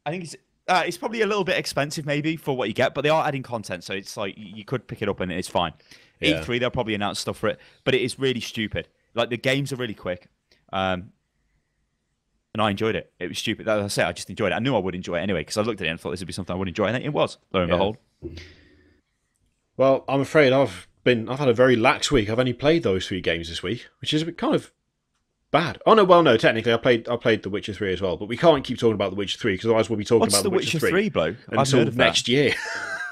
I think it's probably a little bit expensive maybe for what you get, but they are adding content, so it's like you could pick it up and it's fine. Yeah. E3, they'll probably announce stuff for it, but it is really stupid. Like, the games are really quick, and I enjoyed it. It was stupid. As I say, I just enjoyed it. I knew I would enjoy it anyway, because I looked at it and thought this would be something I would enjoy, and it was. Lo and behold. Well, I'm afraid I've had a very lax week. I've only played those 3 games this week, which is a bit kind of bad. Oh no, well no, technically I played The Witcher 3 as well, but we can't keep talking about The Witcher 3, because otherwise we'll be talking about The Witcher 3 bloke? until next year.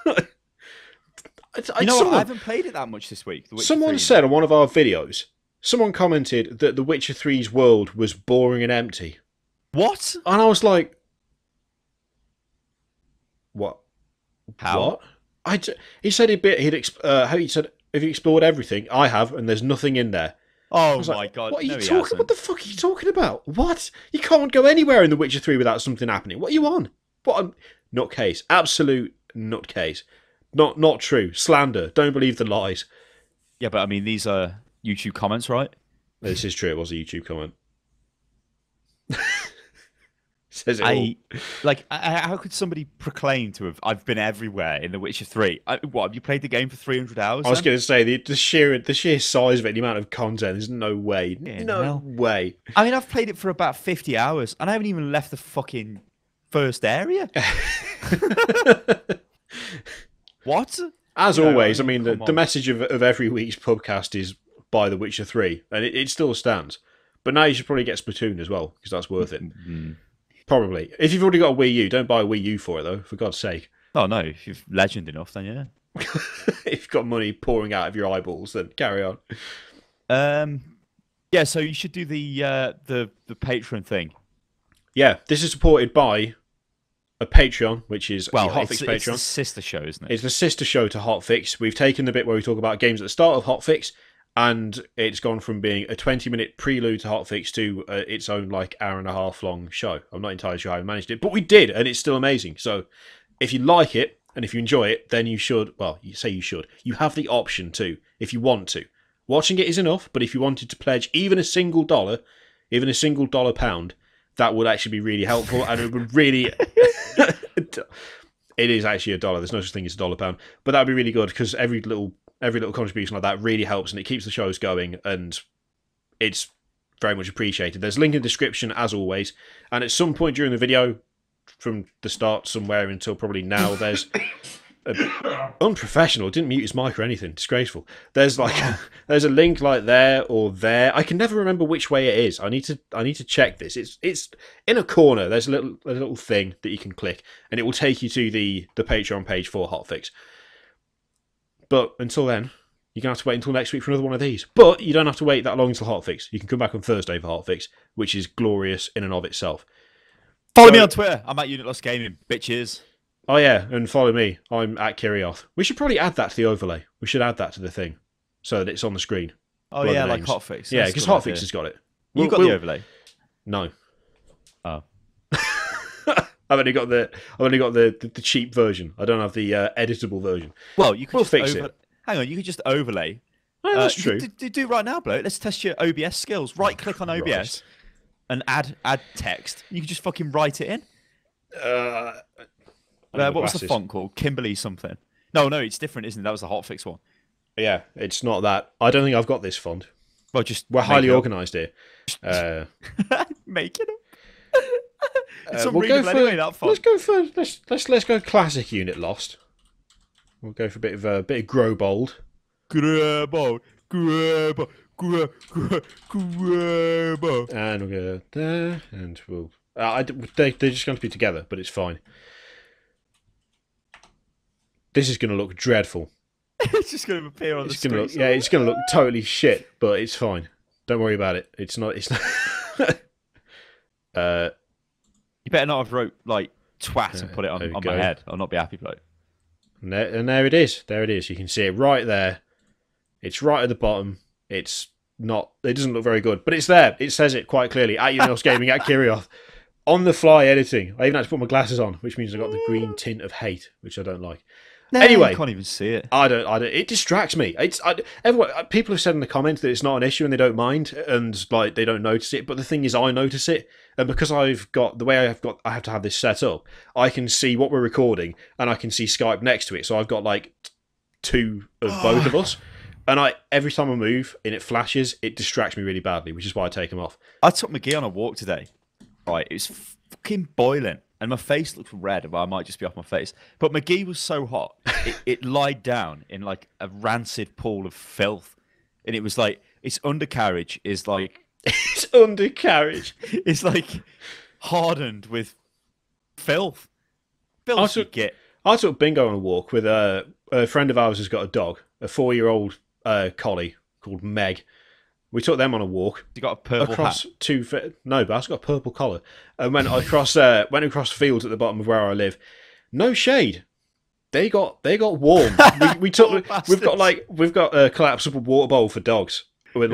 I haven't played it that much this week. Someone said on one of our videos, someone commented that The Witcher 3's world was boring and empty. What? And I was like, what? How? What? He said he said, have you explored everything? I have, and there's nothing in there. Oh my god! What are you talking? What the fuck are you talking about? What? You can't go anywhere in The Witcher 3 without something happening. What are you on? What a nutcase! Absolute nutcase! Not true. Slander. Don't believe the lies. Yeah, but I mean, these are YouTube comments, right? This is true. It was a YouTube comment. Says it all. How could somebody proclaim to have? I've been everywhere in The Witcher 3. What, have you played the game for 300 hours? I was going to say the sheer size of it, the amount of content. There's no way, no way. I mean, I've played it for about 50 hours, and I haven't even left the fucking first area. What? As always, I mean, the message of every week's podcast is buy The Witcher 3, and it still stands. But now you should probably get Splatoon as well, because that's worth it. Mm-hmm. Probably. If you've already got a Wii U, don't buy a Wii U for it, though, for God's sake. Oh, no. If you're legend enough, then yeah. If you've got money pouring out of your eyeballs, then carry on. Yeah, so you should do the Patreon thing. Yeah, this is supported by a Patreon, which is the Hotfix Patreon. It's the sister show, isn't it? It's the sister show to Hotfix. We've taken the bit where we talk about games at the start of Hotfix, and it's gone from being a 20-minute prelude to Hotfix to its own hour-and-a-half long show. I'm not entirely sure how I managed it, but we did, and it's still amazing. So if you like it, and if you enjoy it, then you should, well, you say you should. You have the option to, if you want to. Watching it is enough, but if you wanted to pledge even a single dollar, even a single dollar pound, that would actually be really helpful, and it would really... It is actually $1. There's no such thing as $1 pound, but that'd be really good, because every little contribution like that really helps, and it keeps the shows going, and it's very much appreciated. There's a link in the description, as always, and at some point during the video, from the start somewhere until probably now, there's unprofessional, didn't mute his mic or anything, disgraceful. There's there's a link like there or there. I can never remember which way it is. I need to check this. It's in a corner. There's a little thing that you can click, and it will take you to the Patreon page for Hotfix. But until then, you're going to have to wait until next week for another one of these. But you don't have to wait that long until Hotfix. You can come back on Thursday for Hotfix, which is glorious in and of itself. Follow me on Twitter. I'm at Unitless Gaming, bitches. Oh yeah, and follow me. I'm at Kirioth. We should probably add that to the overlay. We should add that to the thing, so that it's on the screen. Oh yeah, like Hotfix. Yeah, because Hotfix has got it. You got the overlay? No. Oh. I've only got the cheap version. I don't have the editable version. Well, you could we'll fix it. Hang on, you could just overlay. Oh, that's true. Do right now, bloke. Let's test your OBS skills. Right click on OBS and add text. You can just fucking write it in. What was the font called? Kimberly something. No, it's different, isn't it? That was the Hotfix one. Yeah, it's not that. I don't think I've got this font. Well, just We're highly make it up. organised here. Make it up. It's We'll unreadable anyway, that font. Let's go classic unit Lost. We'll go for a bit of grow bold. Grabo. And we'll go there, and we'll. They're just going to be together, but it's fine. This is going to look dreadful. It's just going to appear on the screen. It's going to look totally shit, but it's fine. Don't worry about it. It's not. You better not have wrote like twat and put it on my head. I'll not be happy about it. And there it is. There it is. You can see it right there. It's right at the bottom. It's not. It doesn't look very good, but it's there. It says it quite clearly. At Unil's Gaming at Kirioth. On the fly editing. I even had to put my glasses on, which means I got the green tint of hate, which I don't like. No, anyway, you can't even see it. I don't. It distracts me. Everyone. People have said in the comments that it's not an issue and they don't mind and like they don't notice it. But the thing is, I notice it, and because I've got the way I have to have this set up. I can see what we're recording and I can see Skype next to it. So I've got like two of both of us, and every time I move and it flashes, it distracts me really badly, which is why I take them off. I took McGee on a walk today. Right, it was fucking boiling. And my face looked red, but I might just be off my face. But McGee was so hot, it lied down in like a rancid pool of filth. And it was like, its undercarriage is like... Its undercarriage? It's like hardened with filth. I took Bingo on a walk with a friend of ours who's got a dog, a 4-year-old collie called Meg. We took them on a walk. You got a purple across hat? No, but I've got a purple collar. And went across the fields at the bottom of where I live. No shade. They got warm. We've got a collapsible water bowl for dogs. We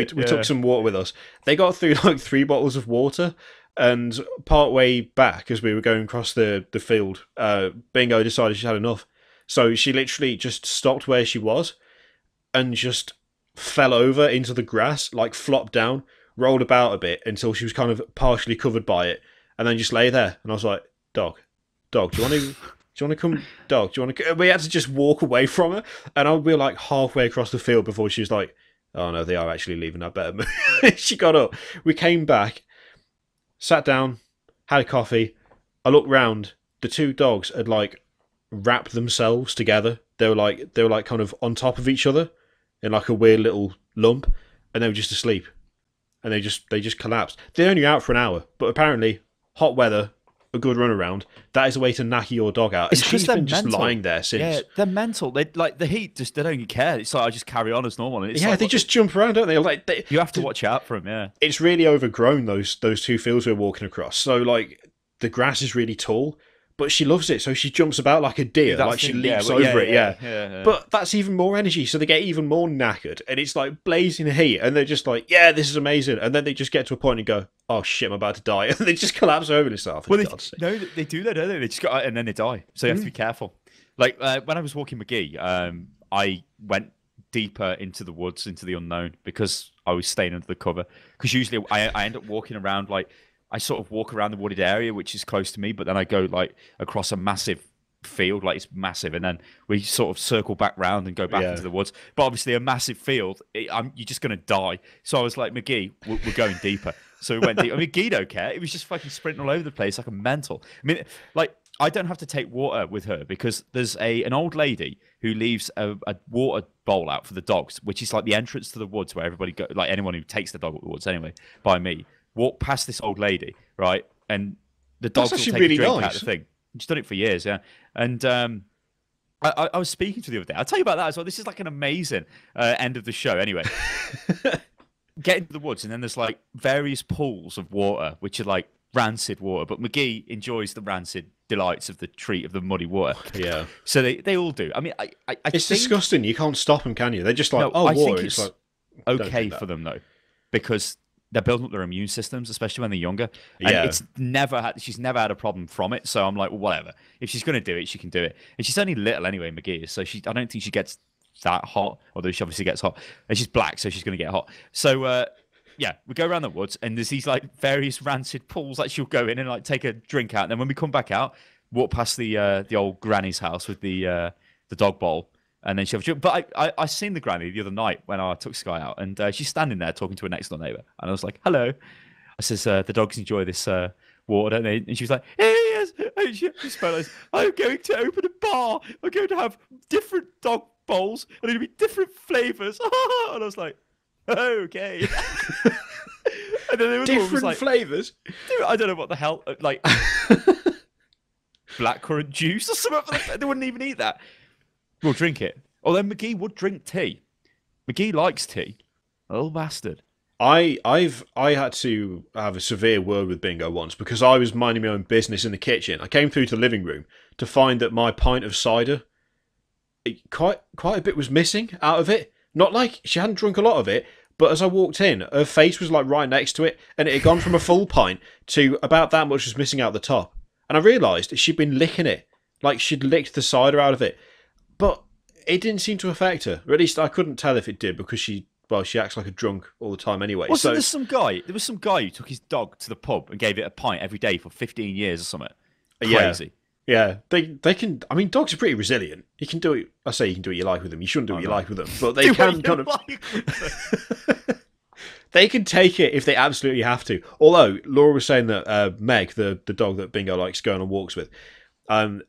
took some water with us. They got through like 3 bottles of water, and part way back as we were going across the field, Bingo decided she had enough. So she literally just stopped where she was and just fell over into the grass, like flopped down, rolled about a bit until she was kind of partially covered by it, and then just lay there. And I was like, dog, do you want to come, dog? Do you want to? We had to just walk away from her, and we were like halfway across the field before she was like, oh no, they are actually leaving. I better move. She got up. We came back, sat down, had a coffee. I looked round. The 2 dogs had like wrapped themselves together. They were like kind of on top of each other in like a weird little lump, and they were just asleep, and they just collapsed. They're only out for an hour, but apparently hot weather, a good run around, that is a way to knacker your dog out. And she's been just lying there since. Yeah, they're mental. They like the heat. They don't even care. It's like I just carry on as normal. And it's they just jump around, don't they? You have to watch out for them. Yeah, it's really overgrown those 2 fields we're walking across. So like the grass is really tall. But she loves it, so she jumps about like a deer, she leaps over it. Yeah. But that's even more energy, so they get even more knackered, and it's like blazing heat, and they're just like, yeah, this is amazing. And then they just get to a point and go, oh shit, I'm about to die. And they just collapse over themselves. Well, they do that, don't they? They just got, and then they die. So you have to be careful. Like when I was walking McGee, I went deeper into the woods, into the unknown, because I was staying under the cover. Because usually I end up walking around like, I sort of walk around the wooded area, which is close to me, but then I go like across a massive field, like it's massive, and then we sort of circle back round and go back into the woods. But obviously, a massive field, you're just going to die. So I was like, McGee, we're going deeper. So we went deep. I mean, McGee don't care. It was just fucking sprinting all over the place like a mental. I mean, like I don't have to take water with her because there's an old lady who leaves a water bowl out for the dogs, which is like the entrance to the woods where everybody go, like anyone who takes the dog at the woods anyway, by me. Walk past this old lady, right? And the dogs will take a drink out of the thing. She's done it for years, yeah. And I was speaking to the other day. I'll tell you about that as well. This is like an amazing end of the show. Anyway, get into the woods, and then there's like various pools of water, which are like rancid water. But McGee enjoys the rancid delights of the treat of the muddy water. Yeah. So they all do. I mean, it's disgusting. You can't stop them, can you? They're just like, I water. Think it's like, okay for them though, because they're building up their immune systems, especially when they're younger. And she's never had a problem from it. So I'm like, well, whatever. If she's going to do it, she can do it. And she's only little anyway, McGee. So I don't think she gets that hot, although she obviously gets hot. And she's black, so she's going to get hot. So, we go around the woods, and there's these like various rancid pools that she'll go in and like take a drink out. And then when we come back out, walk past the old granny's house with the dog bowl. And then but I seen the granny the other night when I took Sky out, and she's standing there talking to her next door neighbour, and I was like, "Hello." I says, "The dogs enjoy this water, don't they?" And she was like, "Yes." And she spoke like, "I'm going to open a bar. I'm going to have different dog bowls, and it'll be different flavours." And I was like, "Okay." And then there was Different like, flavours? Dude, I don't know what the hell, like blackcurrant juice or something. They wouldn't even eat that. We'll drink it. Although McGee would drink tea. McGee likes tea. Little bastard. I had to have a severe word with Bingo once because I was minding my own business in the kitchen. I came through to the living room to find that my pint of cider, quite a bit was missing out of it. Not like she hadn't drunk a lot of it, but as I walked in, her face was like right next to it, and it had gone from a full pint to about that much was missing out the top. And I realised she'd been licking it, like she'd licked the cider out of it. But it didn't seem to affect her, or at least I couldn't tell if it did because she acts like a drunk all the time anyway. There was some guy who took his dog to the pub and gave it a pint every day for 15 years or something. Crazy. Yeah, they can. I mean, dogs are pretty resilient. You can do it. I say you can do what you like with them. You shouldn't do what you like with them, but they can kind of. They can take it if they absolutely have to. Although Laura was saying that Meg, the dog that Bingo likes going on walks with, when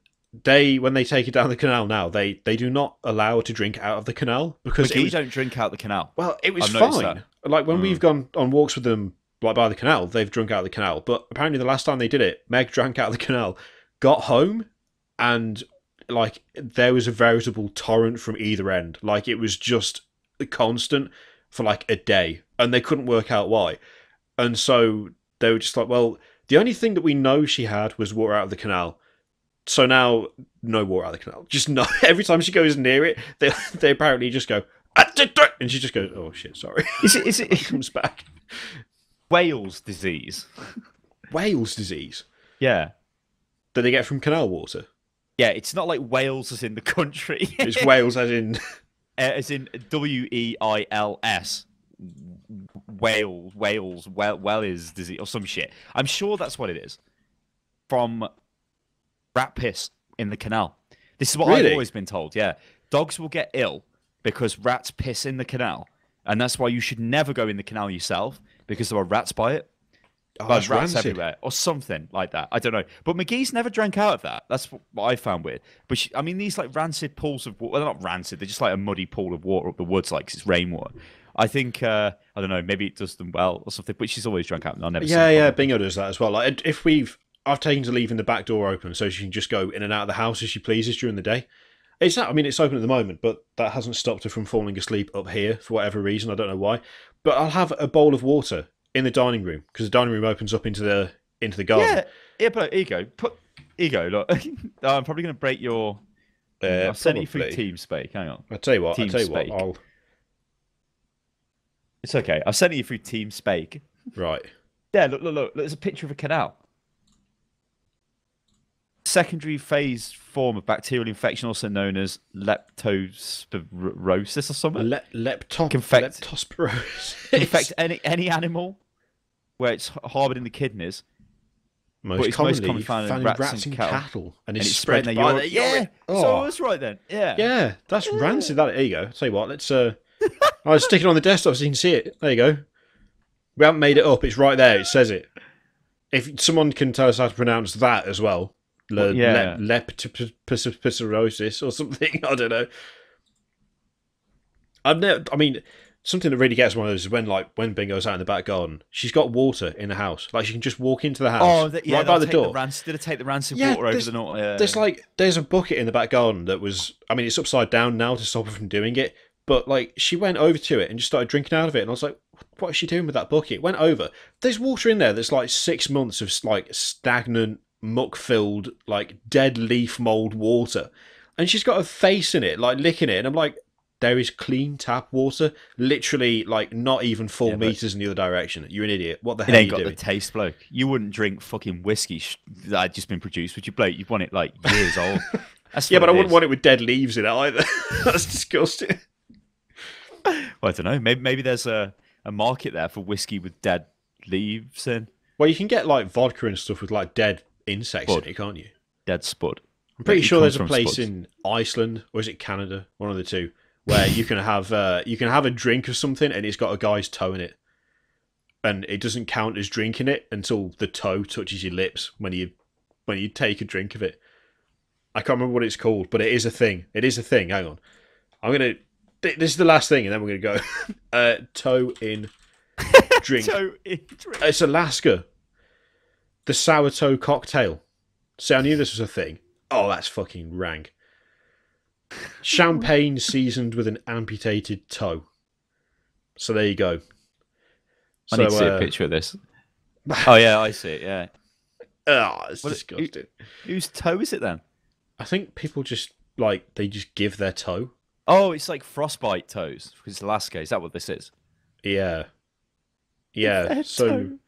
they take it down the canal now, they do not allow her to drink out of the canal because you don't drink out the canal. Well, it was fine. Like when we've gone on walks with them, like by the canal, they've drunk out of the canal. But apparently, the last time they did it, Meg drank out of the canal, got home, and like there was a veritable torrent from either end. Like it was just constant for like a day, and they couldn't work out why. And so they were just like, well, the only thing that we know she had was water out of the canal. So now, no water out of the canal. Just no. Every time she goes near it, they apparently just go, and she just goes, "Oh shit, sorry." Is it? It comes back. Wales disease. Wales disease. Yeah. That they get from canal water. Yeah, it's not like Wales as in the country. It's Wales as in WEILS. Wales disease or some shit. I'm sure that's what it is. From rat piss in the canal. This is what I've always been told. Yeah, dogs will get ill because rats piss in the canal, and that's why you should never go in the canal yourself because there are rats by it. Oh, There's rats everywhere or something like that. I don't know. But McGee's never drank out of that. That's what I found weird. But I mean, these like rancid pools of water, well, they're not rancid. They're just like a muddy pool of water up the woods, like 'cause it's rainwater. I think, I don't know, maybe it does them well or something, but she's always drank out. I've never seen it. Bingo does that as well. Like if I've taken to leaving the back door open so she can just go in and out of the house as she pleases during the day. It's not, I mean, it's open at the moment, but that hasn't stopped her from falling asleep up here for whatever reason. I don't know why. But I'll have a bowl of water in the dining room because the dining room opens up into the garden. Yeah, but here you go. Here you go. Look, I'm probably going to break your. I'll send you through TeamSpeak. Hang on. I'll tell you what. It's okay. I'll send you through TeamSpeak. Right. Yeah, look. There's a picture of a canal. Secondary phase form of bacterial infection, also known as leptospirosis or something. Leptospirosis. Infect any animal where it's harboured in the kidneys. Most commonly found in rats and cattle. And it's spread by the urine. Yeah, so I was right then. Yeah, that's rancid. There you go. I'll tell you what, let's... I'll stick it on the desktop so you can see it. There you go. We haven't made it up. It's right there. It says it. If someone can tell us how to pronounce that as well. Leptospirosis or something. I don't know. I mean, something that really gets one of those is when Bingo's out in the back garden, she's got water in the house. Like she can just walk into the house right by the door. Did I take the rancid water over the north? There's a bucket in the back garden that was. I mean, it's upside down now to stop her from doing it. But like she went over to it and just started drinking out of it, and I was like, "What is she doing with that bucket?" Went over. There's water in there that's like 6 months of like stagnant, muck-filled, like dead leaf mold water, and she's got a face in it, like licking it, and I'm like, there is clean tap water, literally like not even 4 meters in the other direction. You're an idiot. What the hell are you doing? It ain't got the taste, bloke. You wouldn't drink fucking whiskey that had just been produced, would you, bloke? You'd want it like years old. Yeah, but I wouldn't want it with dead leaves in it either. That's disgusting. Well, I don't know. Maybe there's a market there for whiskey with dead leaves in. Well, you can get like vodka and stuff with like dead insects in it, can't you? Dead spud. I'm pretty It sure there's comes a from place spuds. in Iceland, or is it Canada? One of the two, where you can have a drink of something and it's got a guy's toe in it, and it doesn't count as drinking it until the toe touches your lips when you take a drink of it. I can't remember what it's called, but it is a thing. It is a thing. Hang on, this is the last thing, and then we're gonna go. Toe in drink. Toe in drink. It's Alaska. The sour toe cocktail. See, I knew this was a thing. Oh, that's fucking rank. Champagne seasoned with an amputated toe. So there you go. I need to see a picture of this. Oh yeah, I see it. Yeah. Oh, it's disgusting. Whose toe is it then? I think people just they just give their toe. Oh, it's like frostbite toes because it's Alaska. Is that what this is? Yeah. Yeah. Their So toe.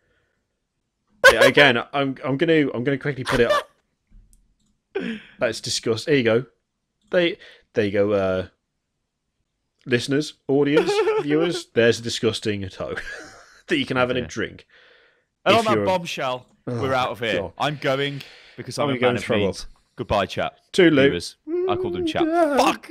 yeah, again, I'm gonna quickly put it up. That's disgusting. There you go. There you go. Listeners, audience, viewers. There's a disgusting toe that you can have in a drink. And If on that you're- bombshell, we're out of here. God. I'm going because I'm I'm a gonna man go of throw means. Goodbye, chat. Toodaloo. Viewers. I called them chat. Fuck.